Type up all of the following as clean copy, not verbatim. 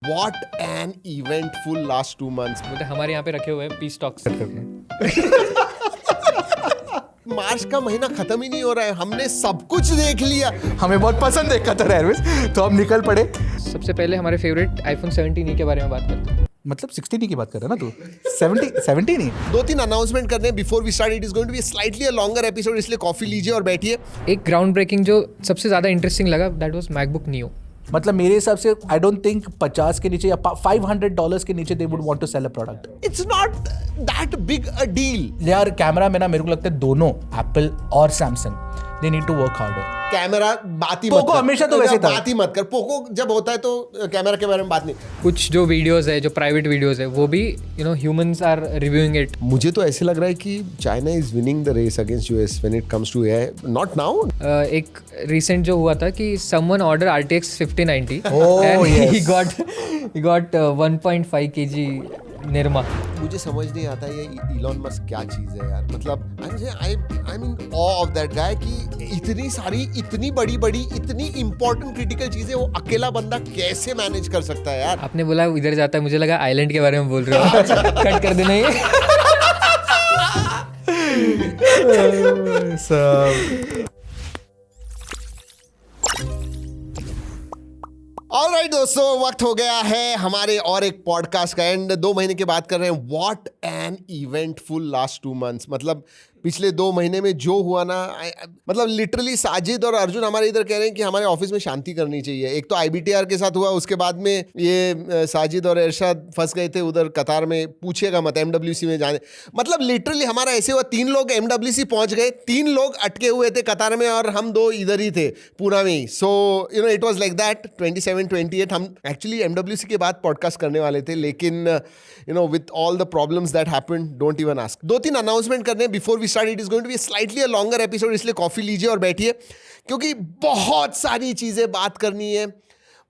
What an eventful last 2 months. बोलते हमारे यहाँ पे रखे हुए हैं पीस टॉक्स करके। मार्च का महीना खत्म ही नहीं हो रहा है, हमने सब कुछ देख लिया। हमें बहुत पसंद है कतर एयरवेज, तो हम निकल पड़े। सबसे पहले हमारे फेवरेट आईफोन 17 के बारे में बात करते हैं। मतलब 16 की बात कर रहा है ना तू? 17 नहीं। 2-3 अनाउंसमेंट करने हैं before we start. It is going to be slightly a longer episode, इसलिए कॉफी लीजिए और बैठिए। एक ग्राउंड ब्रेकिंग जो सबसे ज़्यादा इंटरेस्टिंग लगा दैट वाज मैकबुक नियो। मतलब मेरे हिसाब से आई डोंट थिंक 50 के नीचे या $500 के नीचे they would want to sell a product. It's not that big a deal. यार कैमरा में ना मेरे को लगता है दोनों एप्पल और Samsung they need to work harder. Camera बात ही मत पोको कर। हमेशा तो वैसे था। बात ही मत कर। पोको जब होता है तो कैमरा के बारे में बात नहीं। कुछ जो वीडियोस है, जो प्राइवेट वीडियोस है, वो भी ह्यूमंस आर रिव्यूइंग इट। मुझे तो ऐसे लग रहा है कि China is winning the race against US when it comes to AI. Not now. एक रिसेंट जो हुआ था कि someone order RTX 5090 Oh, and yes. he got 1.5 kg Nirma. मुझे समझ नहीं आता ये इलॉन मस्क क्या चीज है यार। मतलब I am in awe of that guy कि इतनी सारी इतनी बड़ी इतनी इंपॉर्टेंट क्रिटिकल चीजें वो अकेला बंदा कैसे मैनेज कर सकता है यार। आपने बोला इधर जाता है, मुझे लगा आइलैंड के बारे में बोल रहे हो। कट कर देना ये। ऑलराइट दोस्तों, वक्त हो गया है हमारे और एक पॉडकास्ट का एंड। 2 महीने के बात कर रहे हैं। What an eventful last 2 months. मतलब पिछले 2 महीने में जो हुआ ना, मतलब लिटरली साजिद और अर्जुन हमारे इधर कह रहे हैं कि हमारे ऑफिस में शांति करनी चाहिए। एक तो IBTR के साथ हुआ, उसके बाद में ये साजिद और इरशाद फंस गए थे उधर कतार में। पूछिएगा मत MWC में जाने। मतलब लिटरली हमारा ऐसे हुआ, 3 लोग MWC पहुंच गए, 3 लोग अटके हुए थे कतार में और हम 2 इधर ही थे पूना में ही। So it was like that. 27-28 हम एक्चुअली MWC के बाद पॉडकास्ट करने वाले थे, लेकिन with all the problems that happened, don't even ask. 2-3 announcement करने हैं before we start. It is going to be slightly a longer episode, इसलिए कॉफी लीजिए और बैठिए, क्योंकि बहुत सारी चीजें बात करनी है।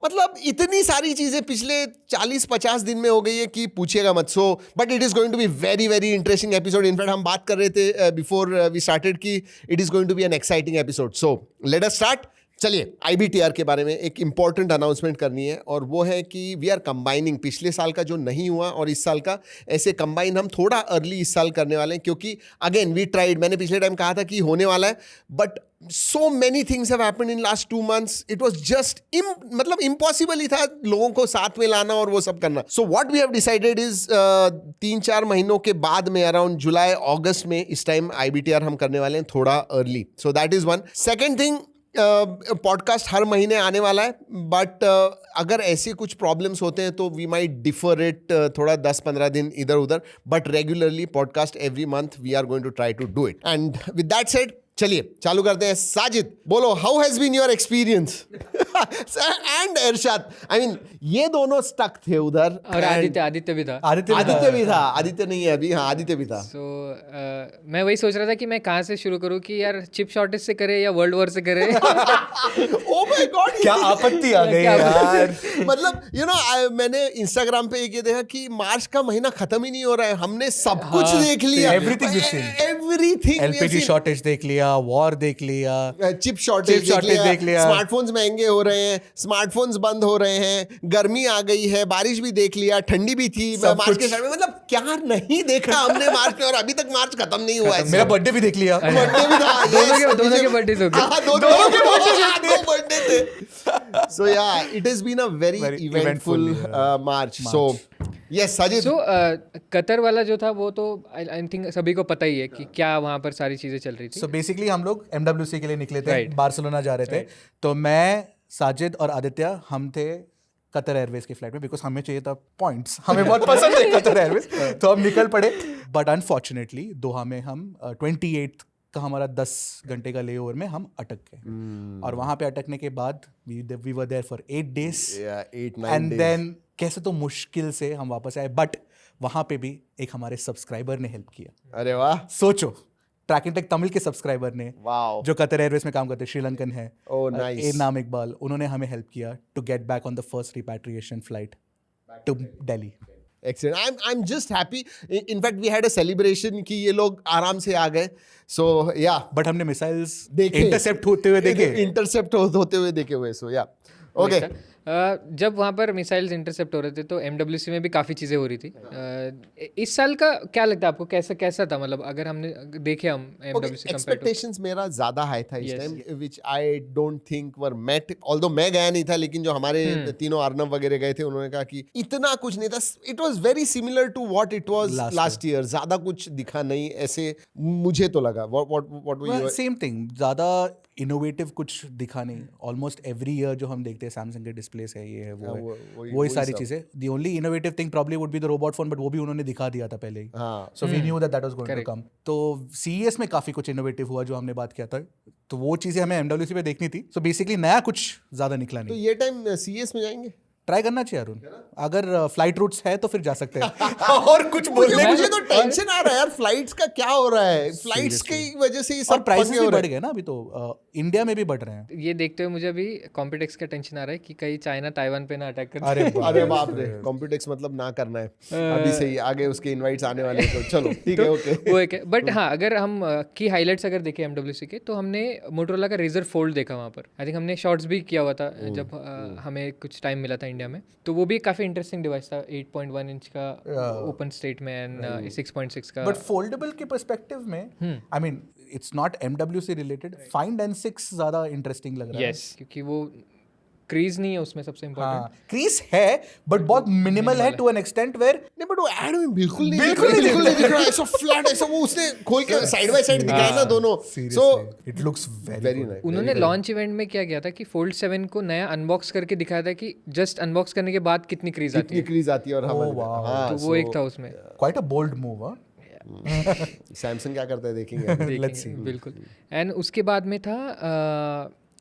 मतलब इतनी सारी चीजें पिछले 40-50 दिन में हो गई है कि पूछिएगा मत। So but it is going to be very very interesting episode. In fact हम बात कर रहे थे बिफोर वी स्टार्टेड कि it is going to be an exciting episode. So let us start. चलिए, IBTR के बारे में एक इंपॉर्टेंट अनाउंसमेंट करनी है, और वो है कि वी आर कंबाइनिंग पिछले साल का जो नहीं हुआ और इस साल का, ऐसे कंबाइन हम थोड़ा अर्ली इस साल करने वाले हैं। क्योंकि अगेन वी ट्राइड, मैंने पिछले टाइम कहा था कि होने वाला है, but so many things have happened in last 2 months. It was just मतलब impossible ही था लोगों को साथ में लाना और वो सब करना. So what we have decided is 3-4 महीनों के बाद में अराउंड जुलाई अगस्त में इस टाइम IBTR हम करने वाले हैं थोड़ा early. So that is one. Second thing, podcast हर महीने आने वाला है, बट अगर ऐसे कुछ प्रॉब्लम्स होते हैं तो वी माइट डिफर इट थोड़ा 10-15 दिन इधर उधर, but regularly podcast every month we are going to try to do it. And with that said, चलिए चालू करते हैं. साजिद, बोलो, how has been your experience? And Irshad, I mean ये दोनों स्टक थे उधर, और आदित्य भी था. आदित्य भी था. आदित्य नहीं है अभी. हाँ, आदित्य भी था. सो मैं वही सोच रहा था कि मैं कहाँ से शुरू करूँ, कि यार चिप शॉर्टेज से करे या वर्ल्ड वॉर से करे. Oh my God, क्या आपत्ति आ गई यार. मतलब मैंने इंस्टाग्राम पे एक ये देखा कि मार्च का महीना खत्म ही नहीं हो रहा है, हमने सब कुछ देख लिया. एवरीथिंग. LPG शॉर्टेज देख लिया, वॉर देख लिया, चिप शॉर्टेज देख लिया, स्मार्टफोन्स महंगे हो रहे हैं, स्मार्टफोन्स बंद हो रहे हैं, गर्मी आ गई है, बारिश भी देख लिया, ठंडी भी थी मार्च के स्टार्ट में. मतलब क्या नहीं देखा हमने मार्च में, और अभी तक मार्च खत्म नहीं हुआ है. मेरा बर्थडे भी देख लिया. बर्थडे भी था. दोनों के बर्थडे हो गए. दोनों के बर्थडे थे. So yeah, it has been a very eventful March. So yes, Sajid. So Qatar वाला जो था वो तो आई थिंक सभी को पता ही है कि क्या वहाँ पर सारी चीजें चल रही थी. So basically हम लोग MWC के लिए निकले थे, बार्सिलोना जा रहे थे. तो मैं, साजिद और आदित्य हम थे कतर एयरवेज की फ्लाइट में, बिकॉज हमें चाहिए था पॉइंट्स. हमें बहुत पसंद है कतर एयरवेज, तो हम निकल पड़े. बट अनफॉर्चुनेटली दोहा में हम 28 का हमारा 10 घंटे का लेओवर में हम अटक गए. और वहाँ पे अटकने के बाद we were there for 8 days. And then कैसे तो मुश्किल से हम वापस आए, बट वहाँ पे भी एक हमारे सब्सक्राइबर ने हेल्प किया. अरे वाह. सोचो, ट्रैक एंड टेक तमिल के सब्सक्राइबर ने, वाओ, जो कतर एयरवेज में काम करते हैं, श्रीलंकन है, नाइस, नाम इकबाल, उन्होंने हमें हेल्प किया to get back on the first repatriation flight to Delhi. Excellent. I'm just happy. In fact, we had a celebration कि ये लोग आराम से आ गए. So yeah. बट हमने मिसाइल्स देखे, इंटरसेप्ट होते हुए देखे. इंटरसेप्ट होते हुए देखे हुए. So yeah. Okay. जब वहाँ पर मिसाइल्स इंटरसेप्ट हो रहे थे तो MWC में भी काफ़ी चीज़ें हो रही थी। इस साल का क्या लगता है आपको, कैसा था? मतलब अगर हमने देखे हम MWC कंपेयर टू एक्सपेक्टेशंस मेरा ज्यादा हाई था इस Yes. Time, which I don't think were met. Although मैं गया नहीं था, लेकिन जो हमारे तीनों अर्नब वगैरह गए थे उन्होंने कहा कि इतना कुछ नहीं था। It was very similar to what it was last year. ज्यादा कुछ दिखा नहीं ऐसे मुझे तो लगा। What were your? Same thing, ज्यादा इनोवेटिव कुछ दिखा नहीं। ऑलमोस्ट एवरी ईयर जो हम देखते हैं सैमसंग के डिस्प्लेस है, ये है वो है, वही सारी चीजें। The only innovative thing probably would be the robot phone, but वो भी उन्होंने दिखा दिया था पहले ही। So we knew that was going to come. तो CES में काफी कुछ इनोवेटिव हुआ जो हमने बात किया था, तो वो चीजें हमें MWC पे देखनी थी। सो बेसिकली नया कुछ ज्यादा निकला तो नहीं। ये टाइम CES में जाएंगे? ट्राई करना चाहिए अरुण, अगर फ्लाइट रूट्स है तो फिर जा सकते हैं। और कुछ बोलने मुझे तो टेंशन आ रहा है यार, फ्लाइट्स का क्या हो रहा है? फ्लाइट्स की वजह से ये और सब प्राइसेस पंगे भी हो बढ़ रहे गए ना अभी तो, इंडिया में भी बढ़ रहे हैं। ये देखते हुए मुझे अभी कॉम्पिटेक्स का टेंशन आ रहा है कि कहीं चाइना ताइवान पे ना अटैक कर अरे हैं। अरे बाप रे, कॉम्पिटेक्स मतलब ना करना है अभी से ही। आगे उसके इनवाइट्स आने वाले हैं, तो चलो ठीक है, ओके। वो एक है। बट हाँ, अगर हम की हाइलाइट्स अगर देखें MWC के, तो हमने मोटरोला का Razr फोल्ड देखा वहाँ पर। आई थिंक हमने शॉर्ट्स भी किया हुआ था जब हमें कुछ टाइम मिला था इंडिया में। तो वो भी काफ़ी इंटरेस्टिंग डिवाइस था, 8.1 इंच का ओपन स्टेट में एंड 6.6 का। बट फोल्डेबल के पर्सपेक्टिव में, I mean it's not MWC related, find N6 ज्यादा इंटरेस्टिंग लग रहा है। यस, क्योंकि वो क्रीज नहीं है उसमें सबसे इम्पोर्टेंट। हाँ, क्रीज है बट बहुत मिनिमल है टू एन एक्सटेंट वेयर। नहीं, बट वो एड में बिल्कुल नहीं दिख रहा है। ऐसा फ्लैट, ऐसा वो उसने खोल के साइड बाय साइड दिखाया ना दोनों। So it looks very nice. उन्होंने लॉन्च इवेंट में क्या किया था कि फोल्ड 7 को नया अनबॉक्स करके दिखाया था कि जस्ट अनबॉक्स करने के बाद कितनी क्रीज आती है। क्रीज आती है और तो वो एक था उसमें। Quite a bold move. Samsung क्या करता है देखेंगे। Let's see. बिल्कुल। एंड उसके बाद में था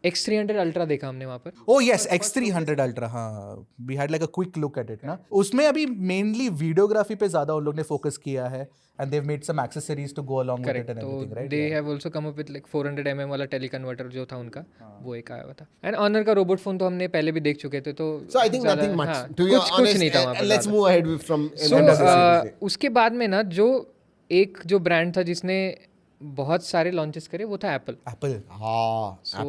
X300 अल्ट्रा देखा हमने वहाँ पर। Oh yes, X300 Ultra, हाँ, we had like a quick look at it ना। उसमें अभी मेनली वीडियोग्राफी पे ज्यादा उन लोग ने फोकस किया है, and they've made some accessories to go along with it and everything, right? They have also come up with like 400 mm वाला टेलीकन्वर्टर जो था उनका, वो एक आया हुआ था। एंड ऑनर का रोबोट फोन तो हमने पहले भी देख चुके थे, तो So I think nothing much. To be कुछ honest, नहीं था वहाँ पर। let's move ahead from So उसके बाद में ना जो ब्रांड था जिसने बहुत सारे लॉन्चेस करे, वो था एप्पल। हाँ, सो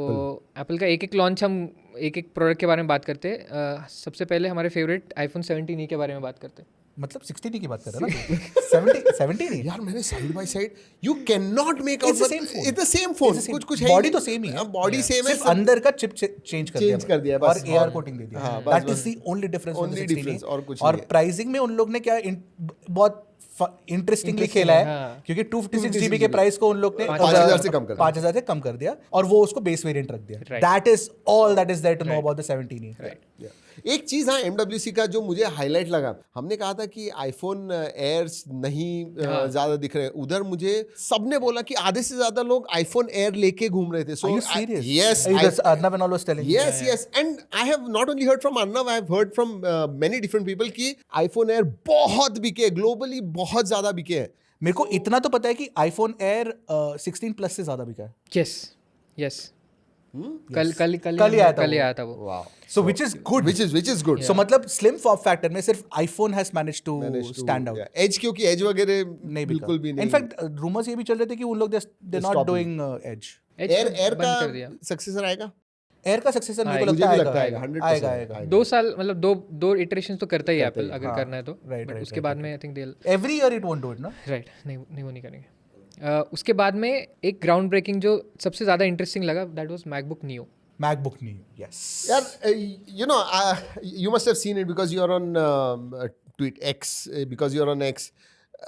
एप्पल का एक लॉन्च, हम एक प्रोडक्ट के बारे में बात करते हैं। सबसे पहले हमारे फेवरेट iPhone 17 के बारे में बात करते हैं। मतलब 16 की बात कर रहे हैं ना? 17 ही यार मैंने side by side, you can not make out. It's the same phone. It's the same phone. कुछ है बॉडी तो सेम ही है, बॉडी सेम है, सिर्फ अंदर का चिप चेंज कर दिया बस। और AR कोटिंग दे दिया। That is the only difference. Only difference, और कुछ और नहीं है। प्राइसिंग में उन लोग ने क्या बहुत इंटरेस्टिंगली खेला है, क्योंकि 256 GB के प्राइस को उन लोग ने 5,000 से कम कर दिया। 5,000 से कम कर दिया, और वो उसको बेस वेरिएंट रख दिया। That is all that is there to know about the 17E। एक चीज हाँ MWC का जो मुझे हाईलाइट लगा, हमने कहा था कि आईफोन एयर्स नहीं ज्यादा दिख रहे, उधर मुझे सबने बोला कि आधे से ज्यादा लोग आईफोन एयर लेके घूम रहे थे। सो Yes, Arnav and all was telling me. Yes, and I have not only heard from Arnav, I have heard from many different people कि आईफोन एयर बहुत बिके, ग्लोबली बहुत ज्यादा बिके हैं। मेरे को इतना तो पता है कि आईफोन एयर 16 प्लस से ज्यादा बिका है। यस कल ही आया था वो। Wow, So which is good. which is good. So मतलब slim form factor में सिर्फ iPhone has managed to stand out. Edge, क्योंकि एज वगैरह नहीं बिल्कुल भी नहीं। इनफैक्ट रूमर्स ये भी चल रहे थे कि उन लोग they're not doing edge. Air का सक्सेसर आएगा। एयर का सक्सेसर मेरे को मुझे भी लगता है आएगा, 100% आएगा। 2 साल, मतलब दो इटरेशंस तो करता ही है एप्पल, अगर करना है तो। right, उसके बाद में I think they Every year it won't do it, ना? राइट, नहीं वो नहीं करेंगे। उसके बाद में एक ग्राउंड ब्रेकिंग जो सबसे ज़्यादा इंटरेस्टिंग लगा, that was MacBook neo. MacBook Neo, yes. यार you know, you must have seen it because you are on tweet X, because you are on X.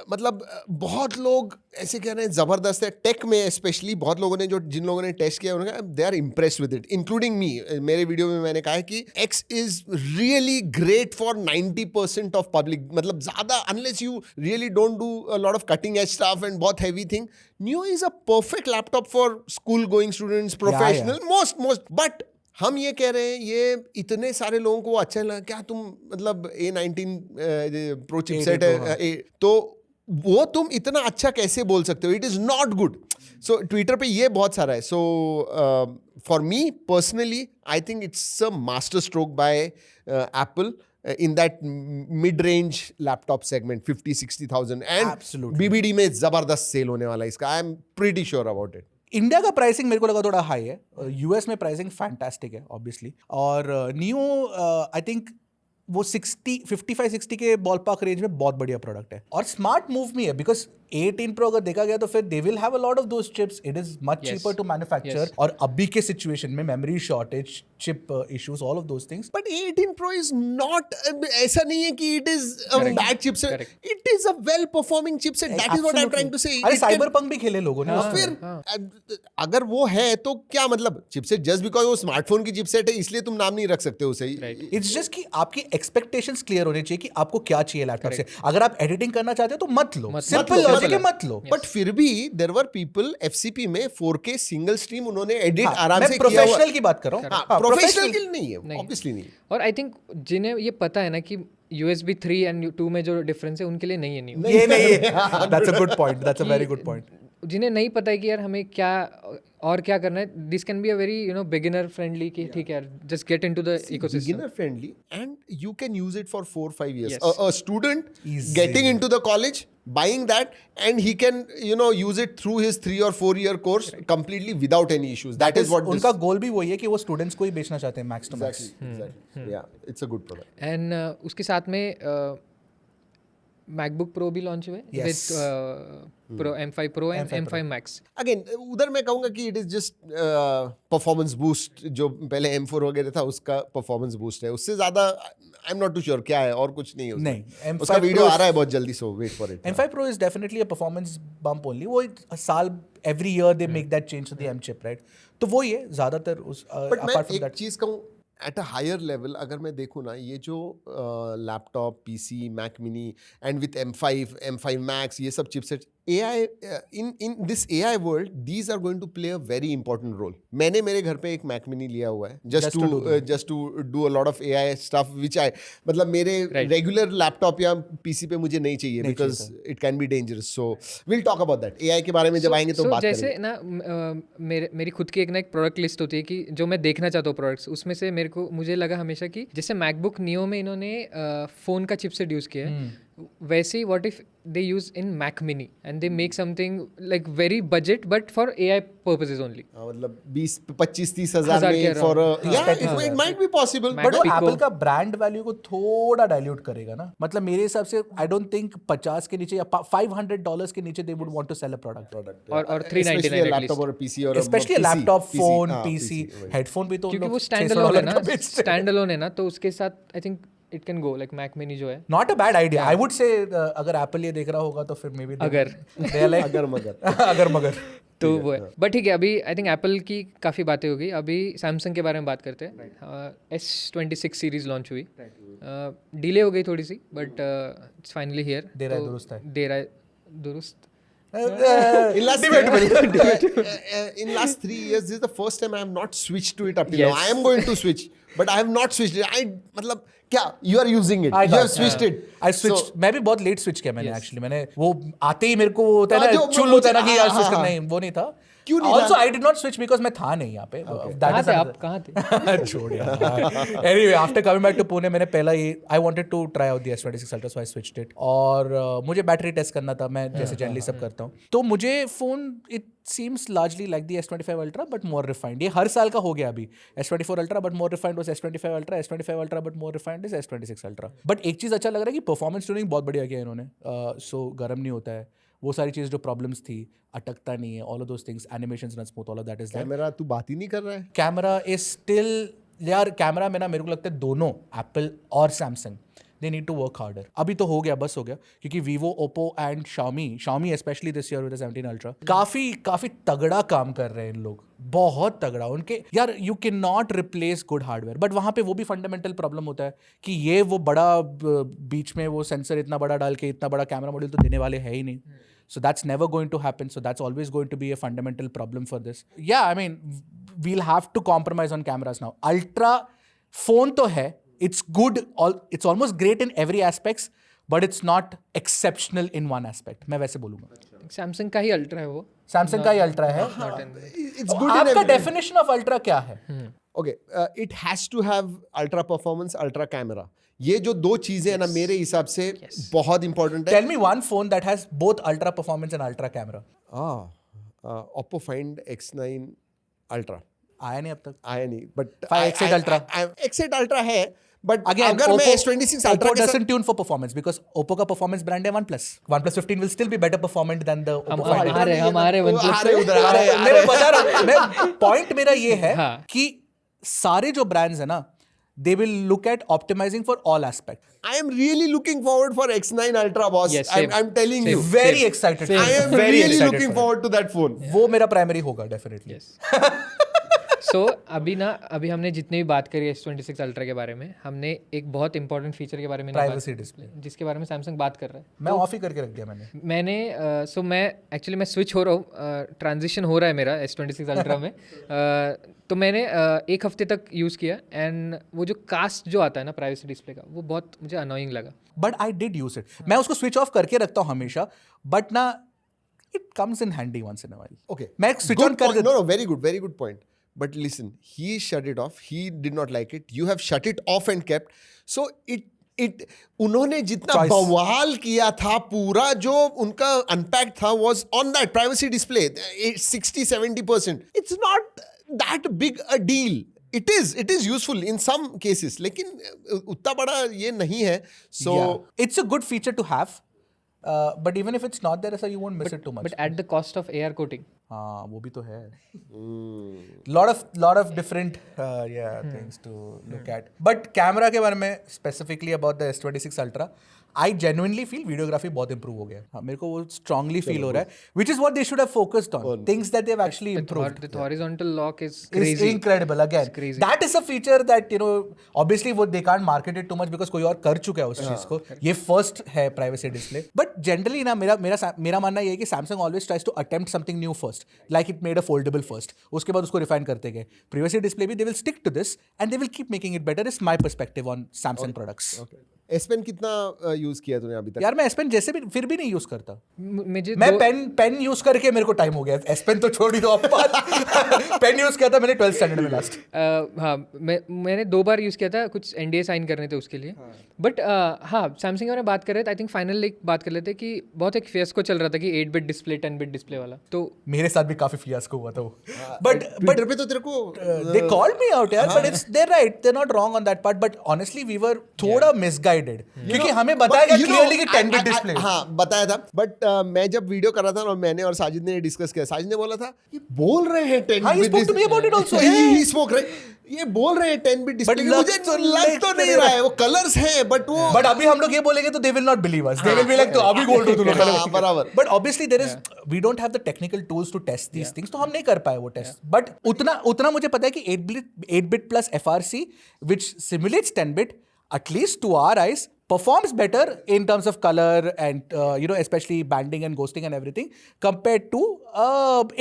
मतलब बहुत लोग ऐसे कह रहे हैं ज़बरदस्त है टेक में, स्पेशली बहुत लोगों ने जिन लोगों ने टेस्ट किया उन्होंने कहा they are impressed with it, including me. मेरे वीडियो में मैंने कहा है कि X is really great for 90% of public. मतलब ज़्यादा unless you really don't do a lot of cutting edge stuff and बहुत heavy thing, Neo is a perfect laptop for school going students, professional, most. But हम ये कह रहे हैं ये इतने सारे लोगों को अच्छा लगा, क्या तुम मतलब A19 प्रो चिपसेट है तो वो तुम इतना अच्छा कैसे बोल सकते हो? It is not good. So Twitter पे ये बहुत सारा है। So for me personally I think it's a master stroke bye Apple in that mid-range laptop segment, 50-60,000, and Absolutely. BBD में जबरदस्त सेल होने वाला है इसका। I am pretty sure about it. India का प्राइसिंग मेरे को लगा थोड़ा हाई है, यूएस में प्राइसिंग फैंटास्टिक है ऑब्वियसली, और नियो आई थिंक वो 55-60 के बॉल पार्क रेंज में बहुत बढ़िया प्रोडक्ट है, और स्मार्ट मूव भी है बिकॉज A18 Pro अगर देखा गया तो फिर they will have a lot of those chips, it is much cheaper to manufacture, और अभी के सिचुएशन में memory shortage, chip issues, all of those things. But A18 Pro is not ऐसा नहीं है कि it is a bad chipset. It is a well performing chipset. That is what I'm trying to say. अरे It can- cyberpunk भी खेले लोगों ने. फिर अगर वो है तो क्या मतलब, चिपसेट जस्ट बिकॉज वो स्मार्टफोन की चिपसेट है इसलिए तुम नाम नहीं रख सकते उसे. इट्स जस्ट कि आपकी एक्सपेक्टेशंस क्लियर होने चाहिए कि आपको क्या चाहिए लैपटॉप से. अगर आप एडिटिंग करना चाहते हो तो मत लो, सिंपल लॉजिक है, मत लो. बट फिर भी देयर वर पीपल FCP में 4K सिंगल स्ट्रीम उन्होंने एडिट आराम मैं से किया हुआ. प्रोफेशनल की बात कर रहा हूँ. प्रोफेशनल के लिए नहीं है, ऑब्वियसली नहीं. और आई थिंक जिन्हें ये पता है ना कि USB 3 एंड 2 में जो डिफरेंस है उनके लिए नहीं है न्यू. ये नहीं है. That's a good point, that's a very good point. जिन्हें नहीं पता है कि यार हमें क्या और क्या करना है, this can be a very beginner friendly कि ठीक है यार just get into the ecosystem. Beginner friendly and you can use it for 4-5 years. A student getting into the college, buying that, and he can use it through his 3 or 4 year course completely without any issues. That is what उनका गोल भी वही है कि वो students को ही बेचना चाहते हैं max to max. exactly. Yeah, it's a good product. And उसके साथ में मैकबुक प्रो भी लॉन्च हुए Yes. With pro M5 Pro and M5 Max. Again उधर मैं कहूंगा कि it is just performance boost. जो पहले M4 वगैरह था उसका परफॉर्मेंस बूस्ट है, उससे ज्यादा I am not too sure क्या है, और कुछ नहीं है उसमें. नहीं, उसका M5 वीडियो Pro आ रहा है बहुत जल्दी, so wait for it. M5 Pro is definitely a performance bump only. वो साल every year they make that change to the M chip, right? तो वो ये ज्यादातर उस बट मैं apart from एक that. चीज कहूँ, एट अ हायर लेवल अगर मैं देखूँ ना, ये जो laptop, PC, mac mini and with M5 Max, ये सब chipset, AI in this AI world, these are going to play a very important role. मैंने मेरे घर पे एक मैक मिनी लिया हुआ है just to do a lot of AI stuff which I मतलब मेरे regular लैपटॉप या PC पे मुझे नहीं चाहिए because it can be dangerous. So we'll talk about that. AI के बारे में जब आएंगे तो बात करेंगे. जैसे ना मेरी खुद की एक प्रोडक्ट लिस्ट होती है कि जो मैं देखना चाहता हूँ प्रोडक्ट्स, उसमें से मुझे लगा हमेशा कि जैसे मैकबुक नियो में इन्होंने फ़ोन का चिपसेट यूज़ किया है, वैसे ही what if they use in Mac mini and they make something like very budget but for AI purposes only. मतलब 20-25-30 हजार में for it might be possible. But वो एप्पल का ब्रांड वैल्यू को थोड़ा डाइल्यूट करेगा ना. मतलब मेरे हिसाब से आई डोंट थिंक 50 के नीचे या $500 के नीचे they would want to sell a product. और $399 लैपटॉप और PC और specially laptop, phone, PC, headphone भी तो क्योंकि वो स्टैंड अलोन है ना, तो उसके साथ I think it can go like mac mini जो है. Not a bad idea. I would say अगर एप्पल ये देख रहा होगा तो फिर मे बी अगर मगर तो वो है. बट ठीक है, अभी आई थिंक एप्पल की काफ़ी बातें हो गई. अभी सैमसंग के बारे में बात करते हैं. S26 सीरीज लॉन्च हुई, डिले हो गई थोड़ी सी, बट इट्स फाइनली हियर. देर है दुरुस्त. In last 3 years, this is the first time I have not switched to it up till now. I am going to switch, but I have not switched it. मतलब क्या? You are using it. You have switched it. I switched. मैं भी बहुत late switch किया मैंने actually. मैंने वो आते ही मेरे को होता है ना, चुल होता है ना कि यार स्विच करना है, वो नहीं था. क्यों नहीं? Also, I did not switch because मैं था नहीं यहाँ पे. कहाँ थे? छोड़ यार. Anyway, after coming back to Pune, मैंने पहला ये I wanted to try out the S26 Ultra, so I switched it. और मुझे बैटरी टेस्ट करना था, मैं जैसे जनरली सब करता हूँ. तो मुझे phone it seems largely like the S25 Ultra but more refined. ये हर साल का हो गया अभी. S24 Ultra but more refined was S25 Ultra. S25 Ultra but more refined is S26 Ultra. But एक चीज़ अच्छा लग रहा है कि परफॉर्मेंस ट्यूनिंग बहुत बढ़िया किया इन्होंने. सो गर्म नहीं होता है. वो सारी चीज़ जो प्रॉब्लम्स थी, अटकता नहीं है, all of those things, animations run smooth, all of that is there. Camera तू बात ही नहीं कर रहा है. कैमरा इज स्टिल यार, कैमरा में ना मेरे को लगता है दोनों एप्पल और Samsung they need to work harder. अभी तो हो गया, बस हो गया, क्योंकि Vivo, Oppo and Xiaomi specially this year with the 17 ultra काफी तगड़ा काम कर रहे हैं इन लोग. बहुत तगड़ा उनके यार. You can not replace good hardware, but वहाँ पे वो भी फंडामेंटल प्रॉब्लम होता है कि ये वो बड़ा बीच में वो सेंसर इतना बड़ा डाल के इतना बड़ा कैमरा मॉड्यूल तो देने वाले है ही नहीं. So that's never going to happen. So that's always going to be a fundamental problem for this. Yeah, I mean, we'll have to compromise on cameras now. Ultra phone तो है, it's good, it's almost great in every aspects, but it's not exceptional in one aspect. मैं वैसे बोलूँगा. Samsung का ही ultra है वो. Samsung का ही ultra है. It's good. आपका डेफिनेशन ऑफ अल्ट्रा क्या है? Okay, it has to have ultra performance, ultra camera. ये जो दो चीजें हैं ना, मेरे हिसाब से बहुत इंपॉर्टेंट है. Tell me one phone that has both ultra performance and ultra camera. Oppo Find X9 Ultra आया नहीं अब तक. आया नहीं, but X8 Ultra. X8 Ultra है, but Again, अगर मैं S26 Ultra Oppo के साथ doesn't tune for performance because Oppo का performance brand है OnePlus. OnePlus 15 will still be better performant than the Oppo Find. आ रहे आ रहे उधर आ रहे मैं बता रहा हूँ, मैं पॉइंट मेरा ये है हाँ. कि सारे जो ब्रांड्स है ना, they will look at optimizing for all aspects. I am really looking forward for X9 Ultra, boss. Yes, same. I'm telling you. Very excited. I am Very really excited looking for it. forward to that phone. वो मेरा primary होगा definitely. सो अभी हमने जितनी भी बात करी S26 ultra के बारे में, हमने एक बहुत इंपॉर्टेंट फीचर के बारे में नहीं Privacy बात display. जिसके बारे में सैमसंग बात कर रहा है. मैं ऑफ ही करके रख दिया मैंने. मैं स्विच हो रहा हूँ, ट्रांजिशन हो रहा है मेरा S26 अल्ट्रा में. तो मैंने एक हफ्ते तक यूज़ किया एंड वो जो कास्ट जो आता है ना प्राइवेसी डिस्प्ले का, वो बहुत मुझे अनोइंग लगा. But I did use it. मैं उसको स्विच ऑफ करके रखता हूँ हमेशा, बट ना it comes in handy once in a while. Okay. मैं स्विच Good ऑन कर point. देता. No, very good point. But listen, he shut it off. He did not like it. You have shut it off and kept. So उन्होंने जितना Choice. बवाल किया था, पूरा जो उनका अनपैक था was on that privacy display. 60-70%. It's not that big a deal. It is useful in some cases. लेकिन उतना बड़ा ये नहीं है. So it's a good feature to have. But even if it's not there, so you won't miss it too much. But at the cost of AR coating. हाँ, वो भी तो है. lot of different things to look at. But camera के बारे में specifically about the S26 Ultra, I genuinely feel videography बहुत improve हो गया. हाँ, मेरे को वो strongly feel हो रहा है, which is what they should have focused on. Things that they've actually improved. The horizontal lock is Is crazy. incredible again. crazy. That is a feature that obviously वो they can't market it too much because कोई और कर चुका है उस चीज को. ये first है privacy display. But generally ना मेरा मानना ये है कि Samsung always tries to attempt something new first. Like it made a foldable first. उसके बाद उसको refine करते गए. Privacy display भी they will stick to this and they will keep making it better. Is my perspective on Samsung products. okay. S Pen कितना use किया तूने अभी तक? यार मैं S Pen जैसे भी फिर भी नहीं यूज करता. मुझे मैं पेन यूज करके मेरे को टाइम हो गया. S Pen तो छोड़ ही दो अब. पेन यूज किया था मैंने 12th स्टैंडर्ड में लास्ट. हाँ, मैंने 2 बार यूज़ किया था, कुछ NDA साइन करने थे उसके लिए. बट हाँ, सैमसंग के बारे में बात कर रहे थे. आई थिंक फाइनल एक बात कर लेते कि बहुत एक फियास्को चल रहा था कि 8-bit डिस्प्ले 10-bit डिस्प्ले वाला. तो मेरे साथ भी काफी फियास्को हुआ था वो. बट ट्विटर पे तो तेरे को they called me out यार. but they're right, they're not wrong on that part, but honestly we were थोड़ा misguided क्योंकि हमें बताया गया clearly कि 10-bit display. हाँ बताया था, बट मैं जब वीडियो कर रहा था ना, मैंने और साजिद ने डिस्कस किया. साजिद ने बोला था ये बोल रहे हैं 10-bit. हाँ, he spoke to me about it also. he spoke right. ये बोल रहे हैं 10-bit डिस्प्ले. मुझे लग तो नहीं रहा है, वो कलर्स हैं बट वो. बट अभी हम लोग ये बोलेंगे तो they will not believe us. They will be like तो अभी बोल रहे हो तुम लोग. हाँ, बराबर. But obviously there is we don't have the technical tools to test these things, तो हम नहीं कर पाए वो टेस्ट. बट उतना मुझे पता है कि 8-bit plus FRC which simulates 10-bit at least to our eyes performs better in terms of color and especially banding and ghosting and everything compared to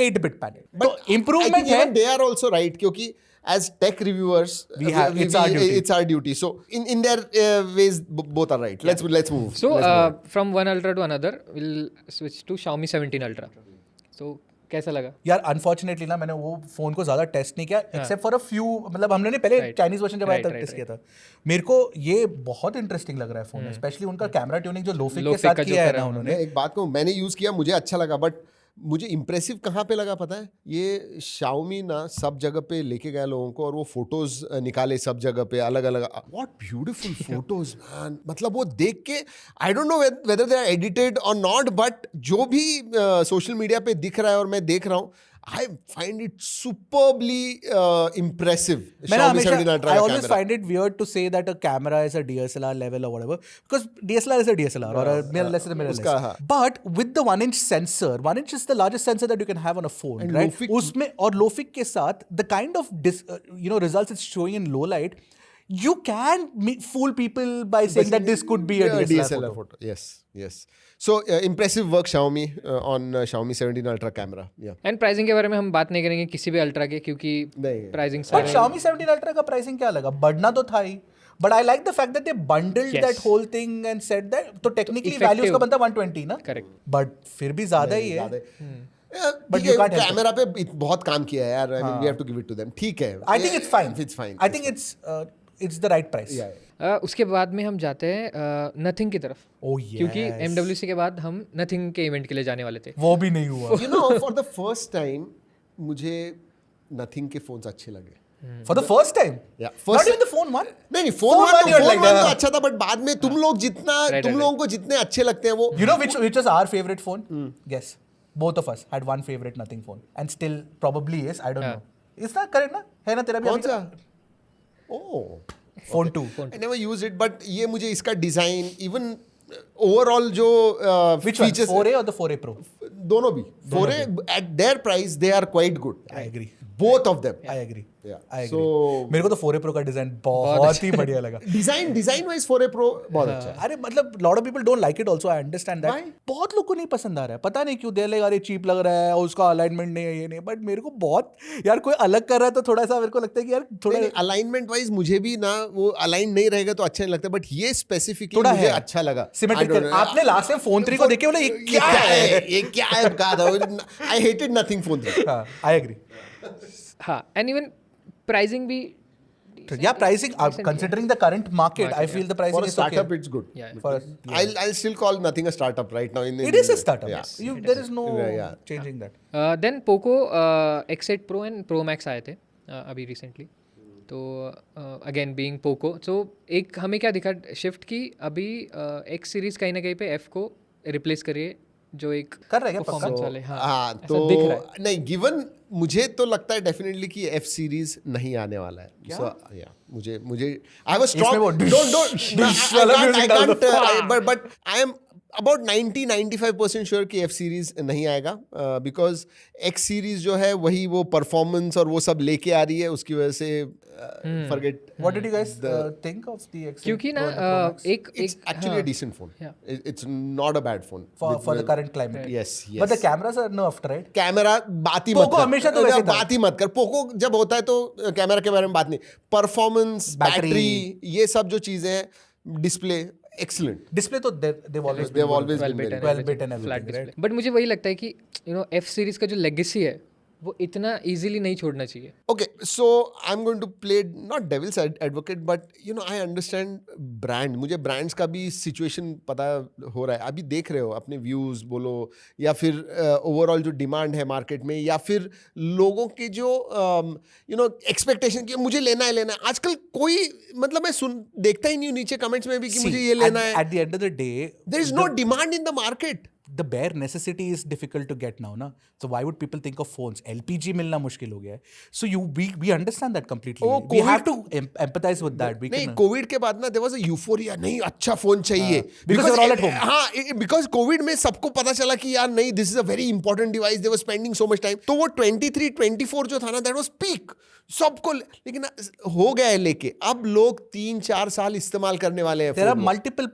8-bit panel. But improvement है. They are also right क्योंकि as tech reviewers it's our duty. So in their ways both are right. Let's move. So from one Ultra to another, we'll switch to Xiaomi 17 Ultra. So कैसा लगा? यार unfortunately ना मैंने वो phone को ज्यादा test नहीं किया एक्सेप्ट फॉर अ फ्यू. मतलब हमने पहले चाइनीज वर्जन जब आया था टेस्ट किया था. मेरे को ये बहुत इंटरेस्टिंग लग रहा है फोन, स्पेशली उनका कैमरा ट्यूनिंग जो लोफिक के साथ किया है ना उन्होंने. एक बात कहूँ, मैंने यूज किया, मुझे अच्छा लगा, बट मुझे इम्प्रेसिव कहाँ पे लगा पता है? ये Xiaomi ना सब जगह पे लेके गया लोगों को और वो फोटोज निकाले सब जगह पे अलग अलग. What beautiful photos man. मतलब वो देख के I don't know whether they are edited और नॉट, बट जो भी सोशल मीडिया पे दिख रहा है और मैं देख रहा हूँ, I find it superbly impressive. Xiaomi 17 Ultra I always find it weird to say that a camera is a DSLR level or whatever, because DSLR is a DSLR or a mirrorless is a mirrorless. But with the 1-inch sensor, 1-inch is the largest sensor that you can have on a phone, and right? उसमें और लोफिक के साथ the kind of results it's showing in low light, you can fool people by saying that this could be a DSLR photo. Yes. So impressive work Xiaomi on Xiaomi 17 Ultra camera. Yeah. And pricing के बारे में हम बात नहीं करेंगे किसी भी ultra के, क्योंकि प्राइसिंग But Xiaomi 17 Ultra का प्राइसिंग क्या लगा? बढ़ना तो था ही. But I like the fact that they bundled that whole thing and said that तो technically value उसका बनता 120 ना? Correct. But फिर भी ज्यादा ही है. But you can't कैमरा पे बहुत काम किया है यार. I mean we have to give it to them. ठीक है. I think it's fine. It's fine. I think it's the right price. उसके बाद में हम जाते हैं नथिंग की तरफ, Oh yes. क्योंकि MWC के बाद हम नथिंग के इवेंट के लिए जाने वाले थे। वो भी नहीं हुआ। You know, for the first time मुझे नथिंग के फोन्स अच्छे लगे। For the first time. Yeah, Not first even the phone one. नहीं Phone one you're like, तो अच्छा था, बट बाद में तुम लोग जितना Right, तुम right, लोगों को जितने अच्छे लगते हैं वो You know which was our favorite phone? Guess. Both of us had one favorite nothing phone, and still probably is. I don't know. Is that correct ना? है ना तेरा भी? कौन सा? ओह, Phone 2. I never used it, but ये मुझे इसका डिजाइन इवन ओवरऑल जो Which one? Features 4A or the 4A Pro? दोनों भी 4A at their price they are quite good. I agree. Both of them. I agree. Yeah. I agree. So मेरे को तो 4A Pro का design बहुत ही बढ़िया लगा। डिजाइन वाइज 4A Pro बहुत अच्छा है। अरे मतलब lot of people don't like it also. I understand that. Why? बहुत लोग को नहीं पसंद आ रहा है, पता नहीं क्यों। दे लगा अरे चीप लग रहा है और उसका अलाइनमेंट नहीं है, ये नहीं। बट मेरे को बहुत यार कोई अलग कर रहा है तो थोड़ा सा मेरे को लगता है कि यार थोड़ा अलाइनमेंट वाइज मुझे भी ना वो अलाइन नहीं रहेगा तो अच्छा नहीं लगता, बट ये स्पेसिफिकली थोड़ा मुझे है अच्छा लगा। सिमेट्रिकल। आपने लास्ट टाइम फोन 3 को देखे बोले ये क्या है? ये क्या है कहा था। I hated nothing phone 3। हाँ, I agree. हाँ, एंड इवन प्राइसिंग भी Yeah, pricing. Considering the current market, I feel the pricing For a is startup, okay. it's good. Yeah. For I'll still call nothing a startup right now. it is a startup. Yeah. There is no Yeah. changing that. Then Poco X8 Pro एंड Pro Max आए थे अभी recently. तो again being Poco, सो एक हमें क्या दिखा shift की अभी X सीरीज कहीं ना कहीं पे F को रिप्लेस करिए, जो एक कर रहे हैं क्या परफॉर्मेंस पक्का? वाले। हाँ, हाँ ऐसा तो दिख रहा है। नहीं, गिवन मुझे तो लगता है डेफिनेटली कि F सीरीज नहीं आने वाला है। So, yeah, मुझे आई वाज इसमें वो strong but I am about 90-95% sure कि F सीरीज नहीं आएगा, बिकॉज X सीरीज जो है वही वो परफॉर्मेंस और वो सब लेके आ रही है, उसकी वजह से forget. What did you guys think of the X8 क्योंकि ना Pro and the Pro Max? एक It's actually a decent phone. Yeah. It's not a bad phone. for the current climate. Yes. But the cameras are nerfed, right? Camera बात ही Poco मत कर। हमेशा तो वैसे था। बात ही मत कर। पोको जब होता है तो कैमरा के बारे में बात नहीं, परफॉर्मेंस, Battery. बैटरी, ये सब जो चीजें हैं, डिस्प्ले एक्सीलेंट। Display तो they've always They've been always well been bit very and well bit and flat everything, display। But मुझे वही लगता है कि F सीरीज का जो लेगेसी है वो इतना इजीली नहीं छोड़ना चाहिए। Okay, so I'm going to play not devil's advocate, but I understand brand. मुझे brands का भी situation पता हो रहा है। अभी देख रहे हो अपने views बोलो, या फिर overall जो demand है market में, या फिर लोगों के जो expectation कि मुझे लेना है। आजकल कोई मतलब मैं देखता ही नहीं हूँ नीचे comments में भी कि मुझे ये लेना है। At the end of the day, There is no demand in the market. the bare necessity is difficult to get now, na? So why would people think of phones? LPG मिलना मुश्किल हो गया है. So we understand that completely. Oh, we COVID- have to empathize with that. We नहीं, can, Covid के बाद ना there was a euphoria, नहीं अच्छा फोन चाहिए, because they were all at home. हाँ, बिकॉज कोविड में सबको पता चला कि यार नहीं, this is a very important device, they were spending so much time. तो वो 23-24 जो था ना, दैट वाज पीक सबको, लेकिन हो गया है लेके। अब लोग 3-4 साल इस्तेमाल करने वाले हैं। there are multiple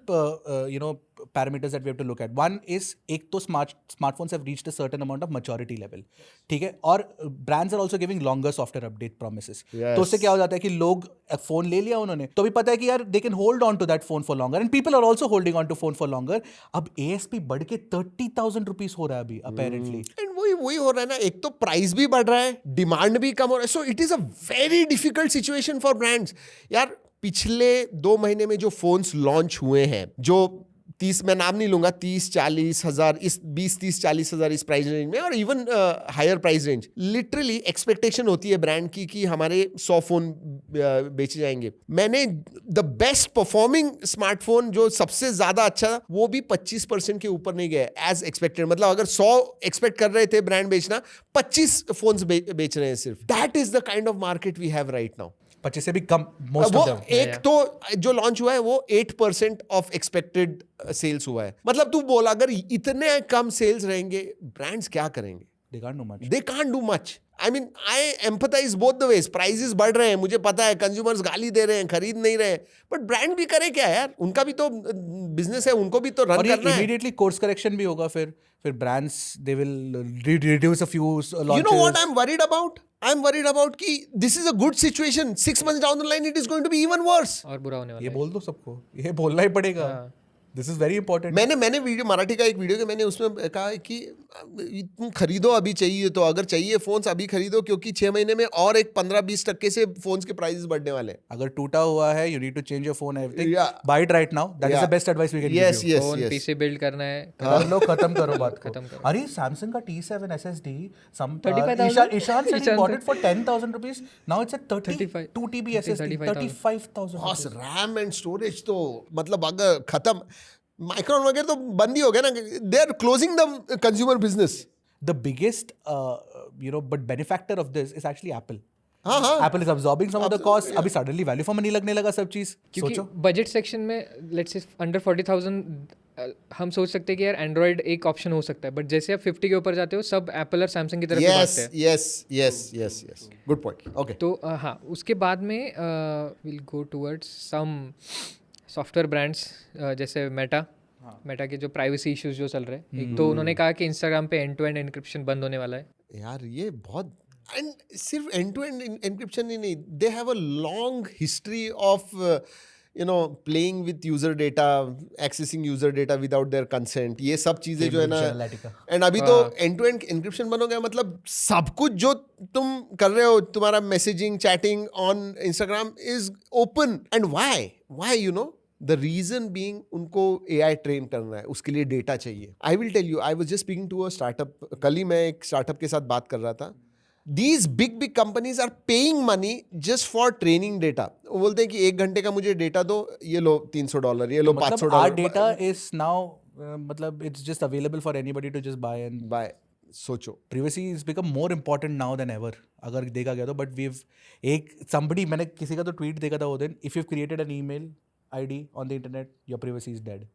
parameters that we have to look at. One is एक तो smartphones have reached a certain amount of maturity level, ठीक है, और brands are also giving longer software update promises. Yes. तो उससे क्या हो जाता है कि लोग फोन ले लिया उन्होंने, तो भी पता है कि यार they can hold on to that phone for longer, and people are also holding on to phone for longer. अब ASP बढ़ के 30,000 rupees हो रहा है अभी apparently. एंड वही हो रहा है ना, एक तो प्राइस भी बढ़ रहा है, डिमांड भी कम हो रहा है, so it is a very difficult situation for brands. यार पिछले 2 महीने में जो फोन्स लॉन्च हुए हैं, जो 30, मैं नाम नहीं लूंगा, 30-40 हज़ार, इस 20-30-40 हज़ार इस प्राइस रेंज में, और even higher price range, literally expectation होती है ब्रांड की हमारे 100 फोन बेचे जाएंगे। मैंने द बेस्ट परफॉर्मिंग स्मार्टफोन जो सबसे ज्यादा अच्छा था, वो भी 25% के ऊपर नहीं गया एज एक्सपेक्टेड। मतलब अगर 100 एक्सपेक्ट कर रहे थे ब्रांड बेचना, 25 फोन्स बेच रहे हैं सिर्फ। That is the kind of market we have right now. 25 से भी कम most वो of them. एक तो जो लॉन्च हुआ है वो 8% ऑफ एक्सपेक्टेड सेल्स हुआ है। मतलब तू बोल, अगर इतने कम सेल्स रहेंगे, ब्रांड्स क्या करेंगे? They can't do much. They can't do much. I mean, I empathize both the ways. Prices बढ़ रहे हैं, मुझे पता है, कंज्यूमर्स गाली दे रहे हैं, खरीद नहीं रहे हैं, बट ब्रांड भी करे क्या यार? उनका भी तो बिजनेस है, उनको भी तो रन और ये करना है। immediately course correction भी होगा, फिर brands they will reduce a few launches. You know what I'm worried about? I'm worried about कि this is a good situation. 6 months down the line, it is going to be even worse. और बुरा होने वाला ये है। बोल दो सबको, ये बोलना ही पड़ेगा. This is very important. मैंने वीडियो, मराठी का एक वीडियो के मैंने उसमें कहा कि तुम खरीदो अभी चाहिए तो, अगर चाहिए फोन्स अभी खरीदो, क्योंकि 6 महीने में और एक 15-20% से फोन्स के प्राइसेस बढ़ने वाले हैं. अगर टूटा हुआ है, you need to change your phone and everything. Yeah. Buy it right now. That is Yeah. the best advice we can Yes, give you. yes, phone yes. PC build करना है कर लो, खत्म करो बात को. खत्म करो. अरे Samsung का T7 SSD, some 35,000? Ishan said he Ishan bought said- it for 10,000 rupees. Now it's at 35. 2 TB SSD, 35,000. बस रैम एंड स्टोरेज तो मतलब अगर खत्म, माइक्रोन वगैरह तो बंद ही हो गया ना. They are closing the consumer business. The biggest, but benefactor of this is actually Apple. हाँ हाँ. Apple is absorbing some of the costs. अभी suddenly value for money लगने लगा सब चीज. क्योंकि सोचो. बजट सेक्शन में लेट्स से अंडर 40,000 हम सोच सकते हैं कि यार एंड्रॉइड एक ऑप्शन हो सकता है, बट जैसे आप 50 के ऊपर जाते हो सब एप्पल और सैमसंग की तरफ से भागते हैं. Yes good point. ओके. तो हाँ, उसके बाद में will go towards some software brands जैसे मेटा के जो प्राइवेसी इश्यूज जो चल रहे हैं. एक तो उन्होंने कहा कि इंस्टाग्राम पे एंड टू एंड एन्क्रिप्शन बंद होने वाला है. यार ये बहुत, एंड सिर्फ एंड टू एंड एन्क्रिप्शन ही नहीं, they have a long history of playing with user data, accessing user data without their consent. ये सब चीजें जो है ना, Analytica. एंड अभी तो एंड टू एंड एन्क्रिप्शन बन हो गया. मतलब सब कुछ जो तुम कर रहे हो, तुम्हारा messaging, chatting on Instagram is open. And why the reason being उनको AI ट्रेन करना है, उसके लिए डेटा चाहिए. I will tell you, I was just speaking to a startup. कल ही मैं एक स्टार्टअप के साथ बात कर रहा था. These big companies are paying money just for training data. वो बोलते हैं कि 1 घंटे का मुझे डेटा दो, ये लो $300, ये लो मतलब $500. our data is now, मतलब it's just available for anybody to just buy and Buy. सोचो. privacy has become more important now than ever. अगर देखा गया तो, but मैंने किसी का तो tweet देखा था वो दिन, if you've created an email ID on the internet, your privacy is dead.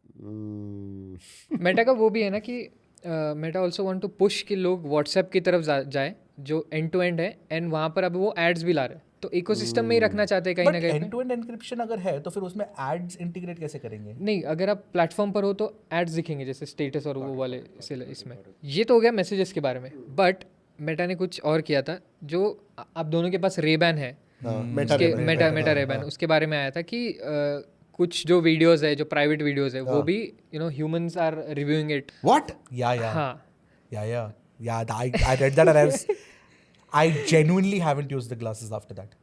Meta का वो भी है ना कि Meta also want to push कि लोग व्हाट्सएप की तरफ जाए जो एंड टू एंड है, एंड वहाँ पर अब वो एड्स भी ला रहे हैं. तो इकोसिस्टम में ही रखना चाहते हैं कहीं But ना कहीं end to end encryption अगर है तो फिर उसमें ads integrate कैसे करेंगे? नहीं, अगर आप प्लेटफॉर्म पर हो तो एड्स दिखेंगे जैसे स्टेटस और वो वाले इसमें. ये तो हो गया मैसेजेस के बारे में. बट मेटा ने कुछ और किया था जो आप दोनों के पास रेबैन है, मेटा रेबैन, उसके बारे में आया था कि कुछ जो वीडियोस है, जो प्राइवेट वीडियोस है, वो भी humans are reviewing it. What? Yeah. हाँ, I read that and I genuinely haven't used the glasses after that.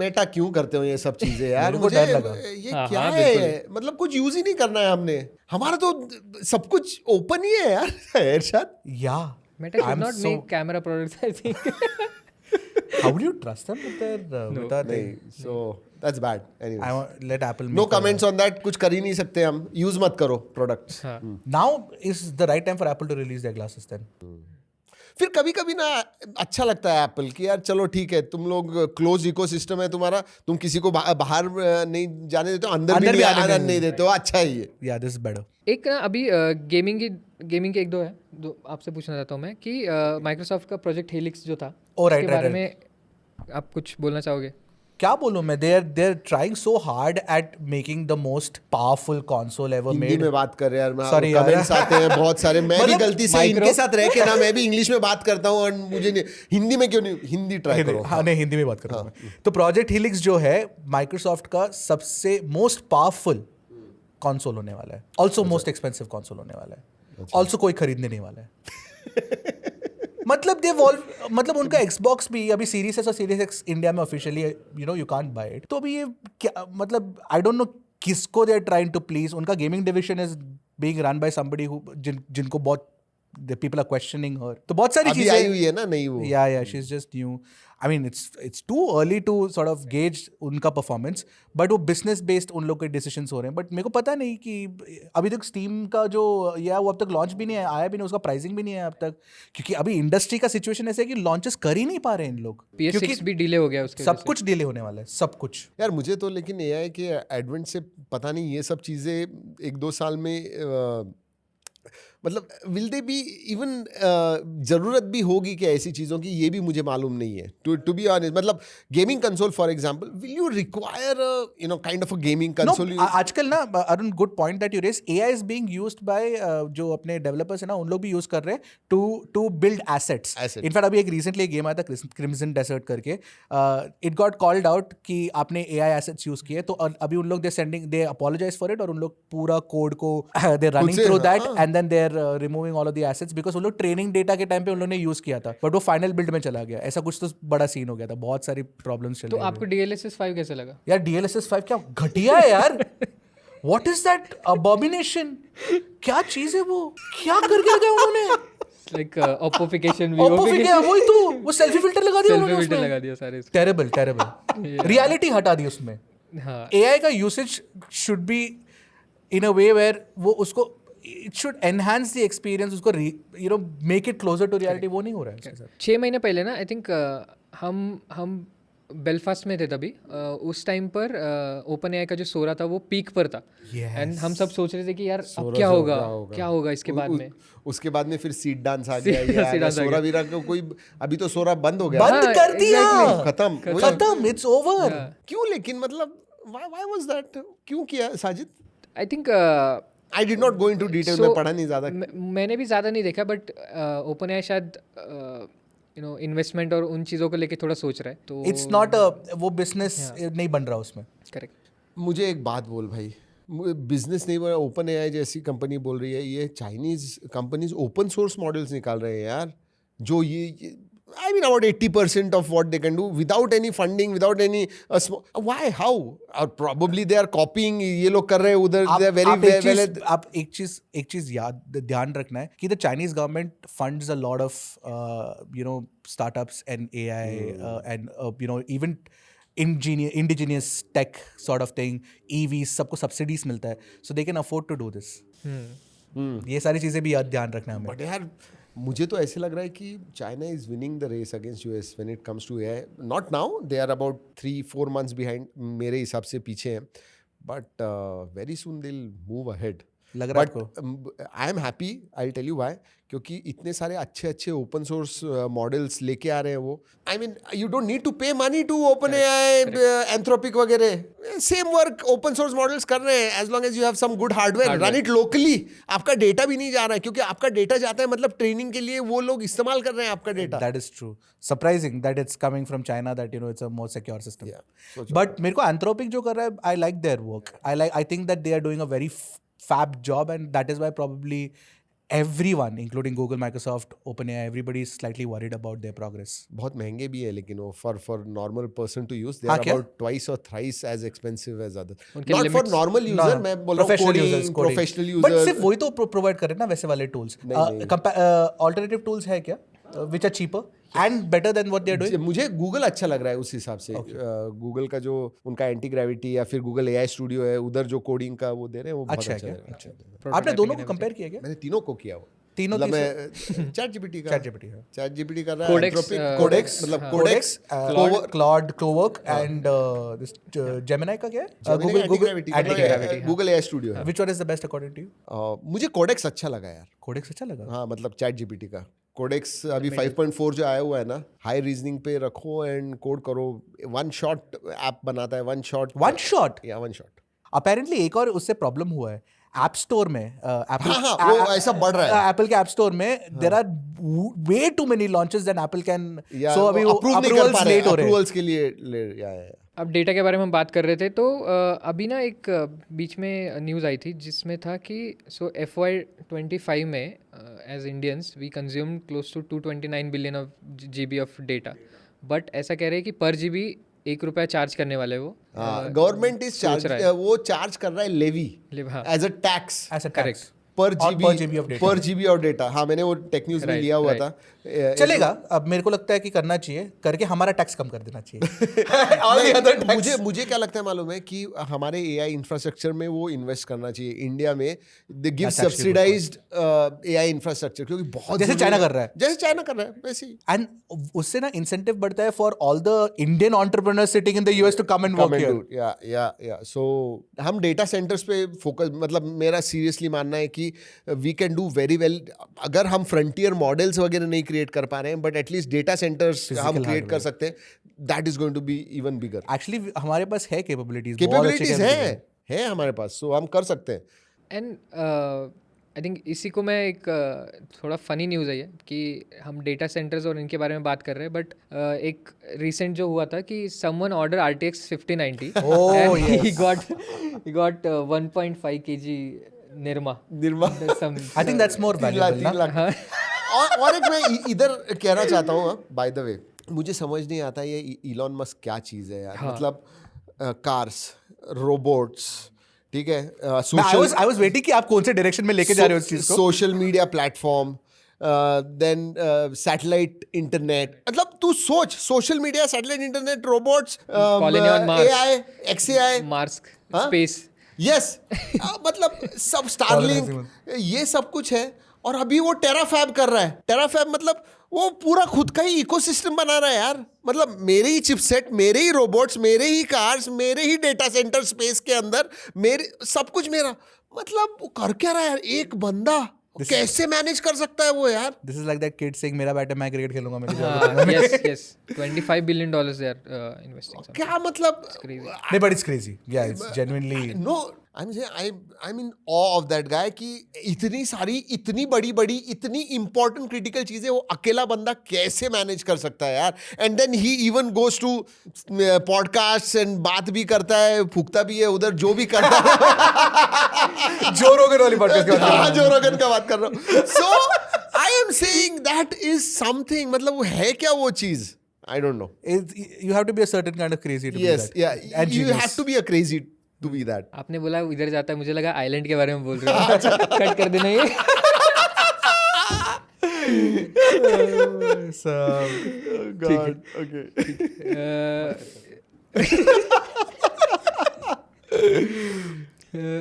Meta क्यों करते हो ये सब चीजें यार? मेरे को मुझे डर लगा. ये हाँ, क्या हाँ, है? मतलब कुछ यूज ही नहीं करना है हमने. हमारा तो सब कुछ ओपन ही है यार. इरशाद. Yeah. Meta should not make camera products, I think. How would you trust them with their with that thing? नहीं, so that's bad. Anyways. Let Apple No make comments on that. कुछ कर ही नहीं सकते हम. Use मत करो products. हाँ, Now is the right time for Apple to release their glasses then. फिर कभी कभी ना अच्छा लगता है एप्पल कि यार चलो ठीक है, तुम लोग क्लोज इकोसिस्टम है तुम्हारा, तुम किसी को बाहर नहीं जाने देते हो, अंदर भी आने नहीं देते हो. अच्छा है ये. Yeah, this is better. एक ना अभी गेमिंग के एक दो है जो आपसे पूछना चाहता हूँ मैं कि माइक्रोसॉफ्ट का प्रोजेक्ट हेलिक्स जो था, Oh, right, उसके right, बारे right. में आप कुछ बोलना चाहोगे? क्या बोलूं मैं, they're trying so hard at making the most powerful console ever Hindi made. में बात कर रहे हैं यार. Sorry यार. कमेंट्स आते हैं बहुत सारे. मैं भी मतलब गलती से इनके साथ रह के ना मैं भी इंग्लिश में बात करता हूँ, और मुझे नहीं, हिंदी में क्यों नहीं, हिंदी ट्राई करो. हाँ नहीं, हिंदी में बात करूँ मैं. तो प्रोजेक्ट हेलिक्स जो है माइक्रोसॉफ्ट का सबसे मोस्ट पावरफुल कंसोल होने वाला है, ऑल्सो मोस्ट एक्सपेंसिव कंसोल होने वाला है, ऑल्सो कोई खरीदने नहीं वाला है. मतलब उनका Xbox भी अभी सीरीज एस और सीरीज एक्स इंडिया में officially you can't buy it. तो अभी ये क्या, मतलब आई डोंट नो किसको they are trying to please. उनका gaming division is being run by somebody जिनको बहुत the people are questioning her. तो बहुत सारी अभी आई हुई है ना नहीं वो. Yeah, she's just new. I mean, it's too early to sort of gauge उनका performance, but वो business based उन लोग के decisions हो रहे हैं. But मेरे को पता नहीं कि अभी तक Steam का जो वो अब तक launch भी नहीं है, आया भी नहीं, उसका pricing भी नहीं है अब तक, क्योंकि अभी industry का situation ऐसा है कि launches कर ही नहीं पा रहे हैं इन लोग. PS6 भी डिले हो गया उसके सब कुछ डिले होने वाला है, सब कुछ. यार मुझे तो लेकिन AI के एडवेंट से पता नहीं, ये सब चीज़ें 1-2 साल में मतलब विल दे बी इवन ज़रूरत भी होगी कि ऐसी चीज़ों की, ये भी मुझे मालूम नहीं है. टू बी ऑनेस्ट, मतलब gaming console for example, will you require kind of a gaming console? आजकल ना Arun, good point that you raise, AI is being used by जो अपने डेवलपर्स है ना, उन लोग भी यूज कर रहे हैं टू बिल्ड एसेट्स. इनफैक्ट अभी एक रिसेंटली गेम आया था क्रिम्सन डेजर्ट करके, इट गॉट कॉल्ड आउट कि आपने AI एसेट्स यूज किए, तो अभी उन लोग दे अपोलोजाइज फॉर इट, और उन लोग पूरा कोड को दे running through that, and and then they're removing all of the assets because वो लोग ट्रेनिंग डेटा के टाइम पे उन लोगों ने यूज किया था बट वो फाइनल बिल्ड में चला गया. ऐसा कुछ तो बड़ा सीन हो गया था. बहुत सारी प्रॉब्लम्स चल तो रही आपको DLSS 5 कैसा लगा? यार. DLSS 5 क्या घटिया है यार. What is that abomination? क्या चीज है वो? क्या कर गया उन्होंने? Like oppification वही तो वो सेल्फी फिल्टर लगा दिया उन्होंने फिल्टर उसमें. लगा दिया सारे. टेरेबल रियलिटी हटा दी उसमें. हाँ. AI का usage should be in a way where वो उसको it should enhance the experience, उसको make it closer to reality. वो नहीं हो रहा है उसके साथ. 6 महीने पहले ना आई थिंक हम बेलफास्ट में थे तभी. उस टाइम पर ओपन एआई का जो सोरा था वो पीक पर था. एंड हम सब सोच रहे थे कि यार अब क्या होगा इसके बाद में. उसके बाद में फिर सीट डांस आ गया. सोरा वीरा को कोई अभी तो सोरा बंद हो गया. बंद कर दिया. खत्म. It's over. क्यों? लेकिन मतलब why was that? क्यों किया Sajid? I think I did not go into detail. मैं पढ़ा नहीं ज़्यादा. मैंने भी ज़्यादा नहीं देखा बट ओपन एआई शायद इन्वेस्टमेंट और उन चीज़ों को लेके थोड़ा सोच रहा है. तो इट्स नॉट वो बिजनेस नहीं बन रहा उसमें. करेक्ट. मुझे एक बात बोल भाई, बिजनेस नहीं बोल रहा. ओपन एआई जैसी कंपनी बोल रही है ये Chinese companies open source models निकाल रहे हैं यार. जो ये I mean about 80% of what they can do without any funding, without any why, how? Or probably they are copying. ये लोग कर रहे हैं उधर. They are very well. आप एक चीज ध्यान रखना है कि the Chinese government funds a lot of startups and AI and even indigenous tech sort of thing, EVs, सबको subsidies मिलता है, so they can afford to do this. ये सारी चीजें भी ध्यान रखना है हमें. But यार मुझे तो ऐसे लग रहा है कि China is winning the race against US when it comes to AI. Not now, they are about 3-4 months behind. मेरे हिसाब से पीछे हैं but very soon they will move ahead. लग रहा है आपको? But I am happy. I tell you why. क्योंकि इतने सारे अच्छे ओपन सोर्स मॉडल्स लेके आ रहे हैं वो. I mean you don't need to pay money to OpenAI, Anthropic वगैरह. Same work open source models कर रहे हैं as long as you have some good hardware. Run it locally. आपका data भी नहीं जा रहा है क्योंकि आपका डेटा जाता है मतलब ट्रेनिंग के लिए वो लोग इस्तेमाल कर रहे हैं आपका डेटा. That is true. Surprising that it's coming from China, that it's a more secure system. But मेरे को एंथ्रोपिक जो कर रहा है, I like their work. I think that they are doing a very fab job, and that is why probably everyone, including Google, Microsoft, OpenAI, everybody is slightly worried about their progress. बहुत महंगे भी है लेकिन वो for normal person to use they are about twice or thrice as expensive as others. Not for normal user, मैं बोल रहा हूँ coding, professional users. But सिर्फ वही तो provide कर रहे हैं ना वैसे वाले tools. Alternative tools है क्या which are cheaper and better than what they are doing? मुझे गूगल अच्छा लग रहा है उस हिसाब से. गूगल का जो उनका एंटी ग्रेविटी या फिर गूगल एआई स्टूडियो है उधर जो कोडिंग का वो दे रहे हैं वो बहुत अच्छा है. अच्छा. आपने दोनों को कंपेयर किया क्या? मैंने तीनों को किया. वो तीनों मैं ChatGPT कर रहा है. कोडेक्स मतलब कोडेक्स, क्लाउड, क्लोवर्क एंड दिस जेमिनी का क्या है? गूगल एआई स्टूडियो है. Which one is the best according to you? मुझे कोडेक्स अच्छा लगा यार. कोडेक्स अच्छा लगा? हाँ मतलब ChatGPT का कोडेक्स अभी 5.4 जो आया हुआ है ना, हाई रीजनिंग पे रखो एंड कोड करो. वन शॉट ऐप बनाता है. One shot. अपेरेंटली एक और उससे प्रॉब्लम हुआ है ऐप स्टोर में. वो ऐसा बढ़ रहा है एप्पल के ऐप स्टोर में. There are way too many launches than Apple can. So अभी अप्रूवल्स लेट हो रहे हैं. अप्रूवल्स के लिए अब डेटा के बारे में हम बात कर रहे थे तो अभी ना एक बीच में न्यूज़ आई थी जिसमें था कि FY25 में as Indians we consume close to 229 billion of GB of data. But ऐसा कह रहे हैं कि पर GB ₹1 चार्ज करने वाले वो. गवर्नमेंट इज चार्ज, वो चार्ज कर रहा है levy as a tax. Correct. Per GB of data. हाँ मैंने वो टेक न्यूज़ में लिया हुआ था. चलेगा. अब मेरे को लगता है कि करना चाहिए, करके हमारा टैक्स कम कर देना चाहिए. मुझे क्या लगता है मालूम है कि हमारे एआई इंफ्रास्ट्रक्चर में वो इन्वेस्ट करना चाहिए. इंडिया में they give subsidised AI infrastructure क्योंकि बहुत जैसे चाइना कर रहा है वैसे. एंड उससे ना इंसेंटिव बढ़ता है for all the Indian entrepreneurs sitting in the US to come and work here. या सो हम डेटा सेंटर्स पे फोकस, मतलब मेरा सीरियसली मानना है कि we can do very well अगर हम फ्रंटियर मॉडल्स वगैरह नहीं क्रिएट कर पा रहे हैं, बट एटलीस्ट डेटा सेंटर्स हम क्रिएट कर सकते हैं. That is going to be even bigger. Actually हमारे पास है कैपेबिलिटीज है हमारे पास, सो हम कर सकते हैं. एंड आई थिंक इसी को मैं एक थोड़ा फनी न्यूज़ है ये कि हम डेटा सेंटर्स और इनके बारे में बात कर रहे हैं बट एक रिसेंट जो हुआ था कि someone order RTX 5090 Oh, he got 1.5 kg Nirma Nirma I think that's more 3 lakh valuable 3 lakh और एक मैं इधर कहना चाहता हूँ बाय द वे, मुझे समझ नहीं आता ये इलॉन मस्क क्या चीज़ है यार। मतलब कार्स, रोबोट्स, ठीक है, आई वाज वेटिंग कि आप कौन से डायरेक्शन में लेके जा रहे हो इस चीज को। Social media platform, then satellite internet. मतलब तू सोच, social media, satellite internet, robots, Colony on Mars. AI, XAI, Mars, हाँ? स्पेस। यस मतलब सब स्टारलिंक, ये सब कुछ है। और अभी वो टेराफैब कर रहा है। टेराफैब मतलब वो पूरा खुद का ही इकोसिस्टम बना रहा है यार। मतलब मेरे ही चिपसेट, मेरे ही रोबोट्स, मेरे ही कार्स, मेरे ही डेटा सेंटर स्पेस के अंदर, मेरे सब कुछ मेरा। मतलब वो कर क्या रहा है यार एक बंदा? कैसे मैनेज कर सकता है वो यार? This is like that kid saying मेरा बैट है, मैं क्रिकेट खेलूंगा, मेरी yes, $25 billion they are investing. क्या मतलब? नहीं, but it's crazy. Yeah, it's genuinely. No, I'm in awe of that guy कि इतनी सारी, इतनी बड़ी, इतनी important critical चीजें वो अकेला बंदा कैसे मैनेज कर सकता है यार। And then he even goes to podcasts and बात भी करता है, फूकता भी है उधर, जो भी करता है। जो रोगन वाली पॉडकास्ट की बात कर रहा हाँ, जो रोगन का बात कर रहा हूँ। So I am saying that is something, मतलब वो है क्या वो चीज? I don't know. You have to be a certain kind of crazy to Yes, be that. yeah, And you genius. have to be a crazy to be that. आपने बोला इधर जाता है, मुझे लगा आइलैंड के बारे में बोल रहे हो। कट कर देना ये। So, God, okay.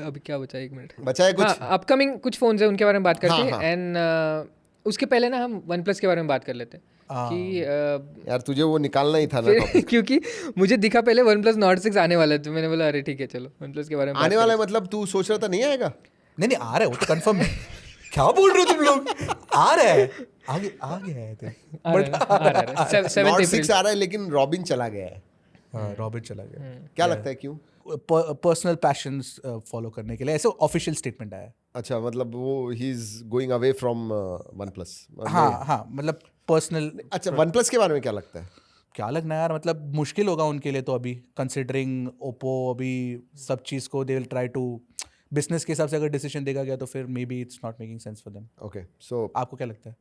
अभी क्या बचा, 1 मिनट बचा है कुछ? हाँ, अपकमिंग कुछ फोन्स है उनके बारे में बात करते हाँ, हैं। हाँ। एंड उसके पहले ना हम वन प्लस के बारे में बात कर लेते हैं कि यार तुझे वो निकालना ही था ना topic. क्योंकि मुझे दिखा पहले वन प्लस नॉट 6 आने वाला है, तो मैंने बोला अरे ठीक है चलो वन प्लस के बारे में आने वाला है। मतलब तू सोच रहा था नहीं आएगा? नहीं आ रहा है, वो तो कंफर्म है। क्या बोल रहे हो तुम लोग? आ रहा है, आगे आ गया है तो। नॉट 6 आ रहा है, लेकिन रॉबिन चला गया है। हाँ, रॉबिन चला गया। क्या लगता है क्यों? पर्सनल पैशंस फॉलो करने के लिए, ऐसे ऑफिशियल स्टेटमेंट आया है। अच्छा, मतलब वो he is going away from one plus. हाँ, मतलब पर्सनल। अच्छा, वन प्लस के बारे में क्या लगता है? क्या लगना है यार, मतलब मुश्किल होगा उनके लिए तो अभी, कंसिडरिंग ओप्पो अभी सब चीज़ को they will try to, business के हिसाब से अगर डिसीजन देगा गया तो फिर maybe it's not making sense for them. Okay, so आपको क्या लगता है?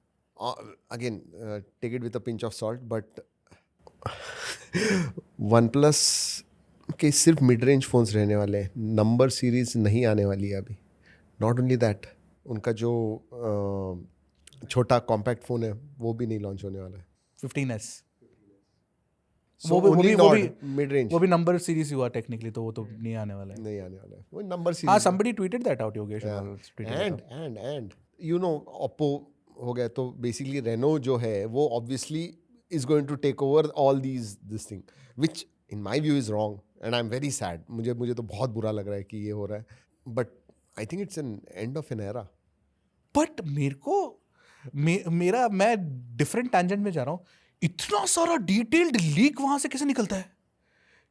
Again take it with a pinch of salt, but OnePlus के सिर्फ मिड रेंज फोन्स रहने वाले हैं, नंबर सीरीज नहीं आने वाली है अभी। नॉट ओनली दैट, उनका जो छोटा कॉम्पैक्ट फोन है वो भी नहीं लॉन्च होने वाला है। 15S So वो भी मिड रेंज, वो भी नंबर सीरीज हुआ टेक्निकली, तो वो तो नहीं आने वाला है। नहीं आने वाला है वो नंबर सीरीज। हाँ, somebody tweeted that out, Yogesh. And you know Oppo हो गया, तो बेसिकली रेनो जो है वो obviously is going to take over all this thing, which in my view is wrong and I am very sad. मुझे तो बहुत बुरा लग रहा है कि ये हो रहा है, but I think it's an end of an era. But मेरे को मैं डिफरेंट टैंजेंट में जा रहा हूँ। इतना सारा डिटेल्ड लीक वहां से कैसे निकलता है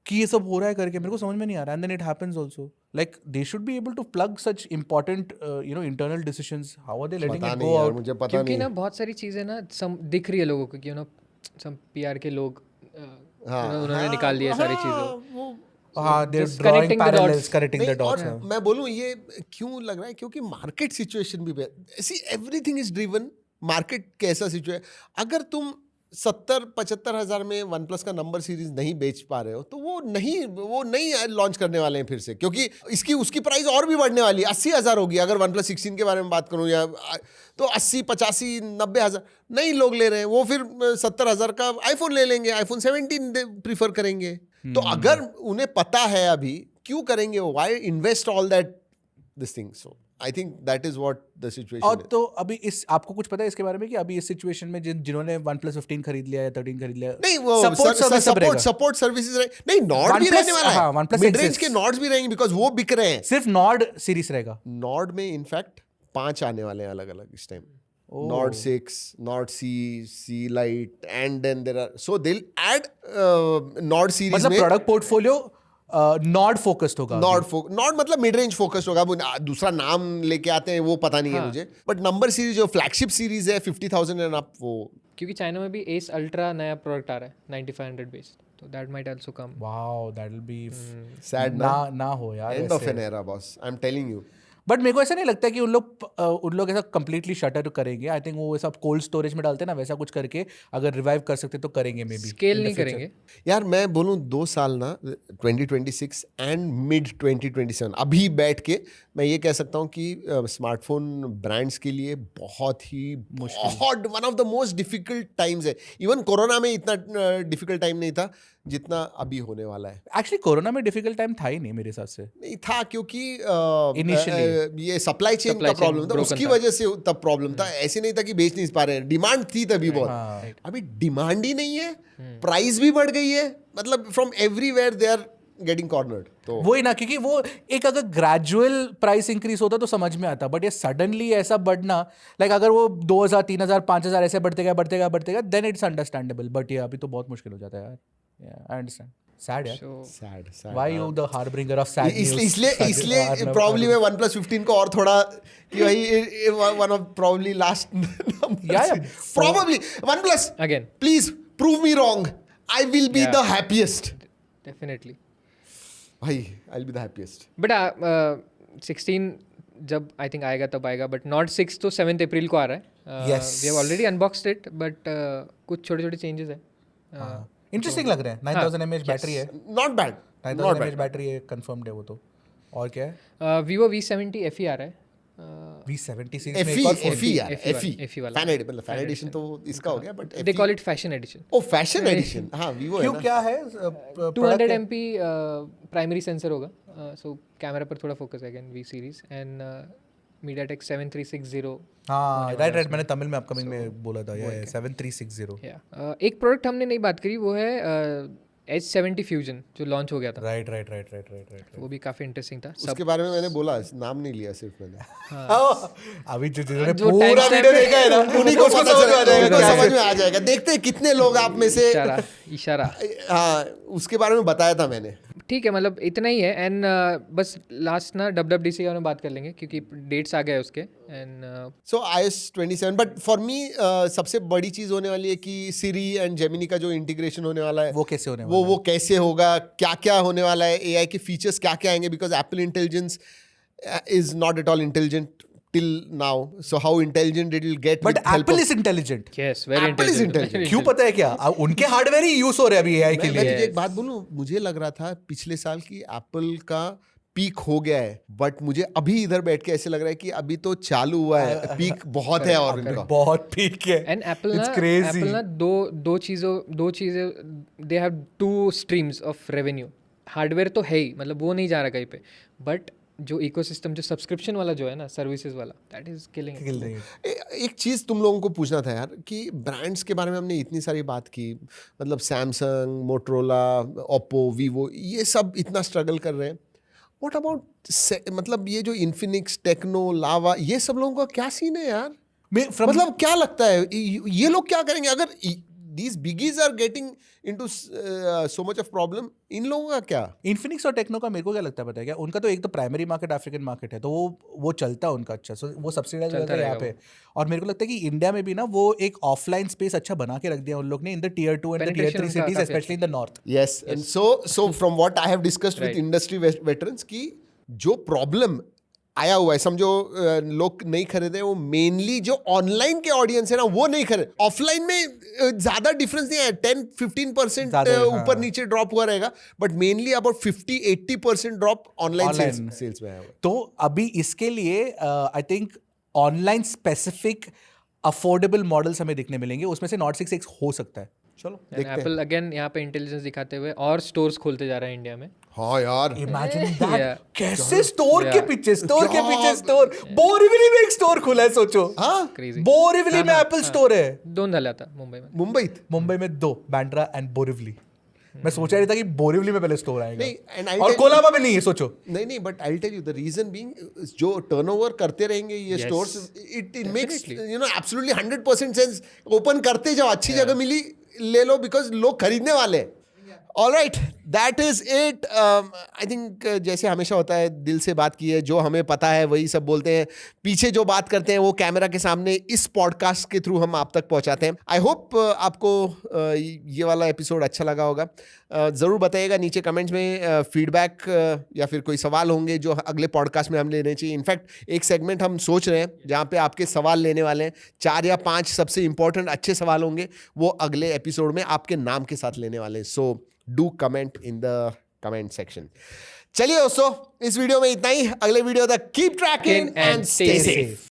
कि ये सब हो रहा है करके, मेरे को समझ में नहीं आ रहा। And then it happens also, like they should be able to plug such important internal decisions. How are they letting it go out? मुझे पता क्योंकि नहीं ना बहुत सारी चीज़ें ना दिख रही है लोगों को कि सम पीआर के लोग उन्होंने निकाल दिया सारी चीज़ों। हाँ, they are Just drawing connecting the parallels, dots. Connecting the नहीं, डॉट्स। और मैं बोलूं ये क्यों लग रहा है, क्योंकि मार्केट सिचुएशन भी ऐसी, एवरीथिंग इज ड्रिवन मार्केट कैसा सिचुएशन। अगर तुम 70-75 हज़ार में वन प्लस का नंबर सीरीज नहीं बेच पा रहे हो, तो वो नहीं लॉन्च करने वाले हैं फिर से, क्योंकि उसकी प्राइस और भी बढ़ने वाली है। 80 हज़ार होगी अगर वन प्लस 16 के बारे में बात करूं, या तो 80, 85, 90 हज़ार नहीं लोग ले रहे हैं। वो फिर 70 हज़ार का आईफोन ले लेंगे, आईफोन 17 प्रीफर करेंगे। तो अगर उन्हें पता है अभी, क्यों करेंगे वो? Why invest all that this thing? So I think that is what the situation. और तो अभी आपको कुछ पता है इसके बारे में कि अभी इस सिचुएशन में जिन्होंने OnePlus 15 खरीद लिया या 13 खरीद लिया, नहीं, वो सपोर्ट सर्विसेज नहीं, नॉर्ड भी रहने वाला है, मिड रेंज के नॉर्ड्स भी रहेंगे, बिकॉज वो बिक रहे हैं। सिर्फ नॉर्ड सीरीज रहेगा। नॉर्ड में इनफैक्ट 5 आने वाले हैं अलग अलग इस time. Nord 6, Nord C lite, and then there are, so they will add Nord series मतलब में। प्रोडक्ट पोर्टफोलियो नॉर्ड फोकस्ड होगा। नॉर्ड मतलब मिड रेंज फोकस्ड होगा। वो दूसरा नाम लेके आते हैं वो पता नहीं है मुझे, बट नंबर सीरीज जो फ्लैगशिप सीरीज है 50,000 एंड अप, वो क्योंकि चाइना में भी एस अल्ट्रा नया प्रोडक्ट आ रहा है 9500 बेस्ड, तो that might also come. Wow, that will be sad ना हो यार, end of an era boss, I am telling you. But मेरे को ऐसा नहीं लगता कि उन लोग ऐसा कंप्लीटली शटर करेंगे. आई थिंक वो सब कोल्ड स्टोरेज में डालते हैं ना, वैसा कुछ करके अगर रिवाइव कर सकते तो करेंगे मे बी. स्केल नहीं करेंगे यार मैं बोलूँ 2 साल ना 2026 एंड मिड 2027 अभी बैठ के मैं ये कह सकता हूँ कि स्मार्टफोन ब्रांड्स के लिए बहुत one of the most difficult times है. इवन कोरोना में इतना डिफिकल्ट टाइम नहीं था जितना अभी होने वाला है. एक्चुअली कोरोना में डिफिकल्ट टाइम था ही नहीं मेरे हिसाब से. नहीं था क्योंकि Initially. ये सप्लाई चेन का प्रॉब्लम था, उसकी वजह से तब प्रॉब्लम था. ऐसे नहीं था कि बेच नहीं पा रहे हैं, डिमांड थी तभी बहुत. अभी डिमांड ही नहीं है, प्राइस भी बढ़ गई है, मतलब from everywhere they are getting cornered. तो वही ना, क्योंकि वो एक अगर ग्रेजुअल प्राइस इंक्रीज होता तो समझ में आता, बट ये सडनली ऐसा बढ़ना, लाइक अगर वो 2000 3000 5000 ऐसे बढ़ते गया देन इट्स अंडरस्टैंडेबल. बट ये अभी तो बहुत मुश्किल हो जाता है यार. I understand. सैड यार. Sad. Why you the harbinger of sad news? इसलिए प्रॉब्ली मैं OnePlus 15 को और थोड़ा कि भाई one of probably last probably OnePlus again. Please prove me wrong, I will be the happiest. Definitely भाई I will be the happiest. But 16 जब I think आएगा तब आएगा, बट नॉट 6 तो 7 अप्रैल को आ रहा है. Yes. We have already unboxed it, but कुछ छोटे छोटे चेंजेस है. इंटरेस्टिंग लग रहा है. 9000 mAh बैटरी है. Not bad. 9000 mAh बैटरी है, कंफर्म्ड है वो तो. और क्या है? Vivo V70 FE आ रहा है. V70 सीरीज में एक और phone. FE वाला. फैन एडिशन, मतलब फैन एडिशन तो इसका हो गया, बट They call it fashion edition. Oh fashion edition. हाँ वीवो है क्यों, ना. क्या है? 200 MP प्राइमरी सेंसर होगा, सो कैमरा पर थोड़ा फोकस है again V series. And MediaTek 7360. हाँ राइट मैंने तमिल में अपकमिंग में बोला था. ये 7360. एक प्रोडक्ट हमने नहीं बात करी, वो है H70 Fusion जो लॉन्च हो गया था. राइट. वो भी काफी इंटरेस्टिंग था. उसके बारे में मैंने बोला, नाम नहीं लिया सिर्फ मैंने. अभी जिन्होंने जो पूरा timestamp वीडियो देखा है ना, उन्हीं को उसको पता समझ में आ जाएगा उनको क्या समझ है. में आ जाएगा. देखते हैं कितने लोग आप में से. इशारा. हाँ उसके बारे में बताया था मैंने. ठीक है, मतलब इतना ही है. एंड बस लास्ट ना WWDC के बारे में बात कर लेंगे क्योंकि डेट्स आ गए उसके. And so iOS 27, but for me सबसे बड़ी चीज होने वाली है कि सिरी एंड जेमिनी का जो इंटीग्रेशन होने वाला है वो कैसे होने वाला वो कैसे होगा, क्या क्या होने वाला है, AI के फीचर्स क्या क्या आएंगे, because Apple intelligence is not at all intelligent till now, so how intelligent it will get but with help Apple of- is intelligent. Yes, very Apple is intelligent. क्यों पता है क्या? उनके हार्डवेयर ही use हो रहे हैं अभी एआई के मैं लिए. तुझे एक बात बोलूं, मुझे लग रहा था पिछले साल की एप्पल का पीक हो गया है, बट मुझे अभी इधर बैठ के ऐसे लग रहा है कि अभी तो चालू हुआ है, पीक बहुत है और इनका. बहुत पीक है. And Apple It's crazy. ना दो चीज़ें they have 2 streams of revenue. Hardware तो है ही, मतलब वो नहीं जा रहा कहीं पे, बट जो इकोसिस्टम जो सब्सक्रिप्शन वाला जो है ना, सर्विसेज वाला, दैट इज किलिंग. एक चीज़ तुम लोगों को पूछना था यार कि ब्रांड्स के बारे में हमने इतनी सारी बात की, मतलब सैमसंग, मोटरोला, ओप्पो, वीवो, ये सब इतना स्ट्रगल कर रहे हैं. व्हाट अबाउट मतलब ये जो इन्फिनिक्स, टेक्नो, लावा, ये सब लोगों का क्या सीन है यार? मतलब क्या लगता है ये लोग क्या करेंगे अगर these biggies are getting into so much of problem? इन लोगों का क्या? इन्फिनिक्स और टेक्नो का मेरे को क्या लगता है पता है क्या? उनका तो एक तो प्राइमरी मार्केट अफ्रीकन मार्केट है, तो वो चलता है उनका अच्छा, सो वो सब्सिडाइज रहता है यहाँ पे. और मेरे को लगता है कि इंडिया में भी ना वो एक ऑफलाइन स्पेस अच्छा बना के रख दिया उन लोग ने in the tier 2 and the tier 3 cities, especially in the north. Yes, and so from what I have discussed with industry veterans कि जो प्रॉब्लम आया हुआ है, समझो लोग नहीं खरीदे, वो मेनली जो ऑनलाइन के ऑडियंस है ना वो नहीं खरीदे. ऑफलाइन में ज्यादा डिफरेंस नहीं है, 10-15% ऊपर नीचे ड्रॉप हुआ रहेगा, but mainly about 50-80% drop online sales में आया हुआ. तो अभी इसके लिए I think online specific affordable models हमें दिखने मिलेंगे, उसमें से Nord 6X हो सकता है. चलो देखते हैं. एप्पल अगेन यहाँ पे इंटेलिजेंस दिखाते हुए और स्टोर्स खोलते जा रहा है इंडिया में. हाँ यार, इमेजिन दैट. कैसे स्टोर के पीछे स्टोर बोरीवली में एक स्टोर खुला है, सोचो. हाँ क्रेजी. बोरीवली में एप्पल स्टोर है. 2 झाला था मुंबई में 2, बांद्रा एंड बोरीवली. मैं सोचा नहीं था कि बोरीवली में पहले स्टोर आएगा. नहीं, और कोलाबा में नहीं है, सोचो. नहीं, but I will tell you the reason being, जो टर्नओवर करते रहेंगे ये stores, it makes absolutely 100% sense. Open करते जाओ, अच्छी जगह मिली ले लो, बिकॉज लोग खरीदने वाले हैं. Alright, that is it. I think जैसे हमेशा होता है, दिल से बात की है, जो हमें पता है वही सब बोलते हैं, पीछे जो बात करते हैं वो कैमरा के सामने इस पॉडकास्ट के थ्रू हम आप तक पहुंचाते हैं। आई होप आपको ये वाला एपिसोड अच्छा लगा होगा। ज़रूर बताइएगा नीचे कमेंट्स में फीडबैक या फिर कोई सवाल होंगे जो अगले पॉडकास्ट में हम लेने चाहिए। इनफैक्ट एक सेगमेंट हम सोच रहे हैं जहाँ पे आपके सवाल लेने वाले हैं, 4 या 5 सबसे इंपॉर्टेंट अच्छे सवाल होंगे, वो अगले एपिसोड में आपके नाम के साथ लेने वाले हैं। So do comment in the comment section. चलिए दोस्तों, इस वीडियो में इतना ही। अगले वीडियो तक keep trekking and stay safe.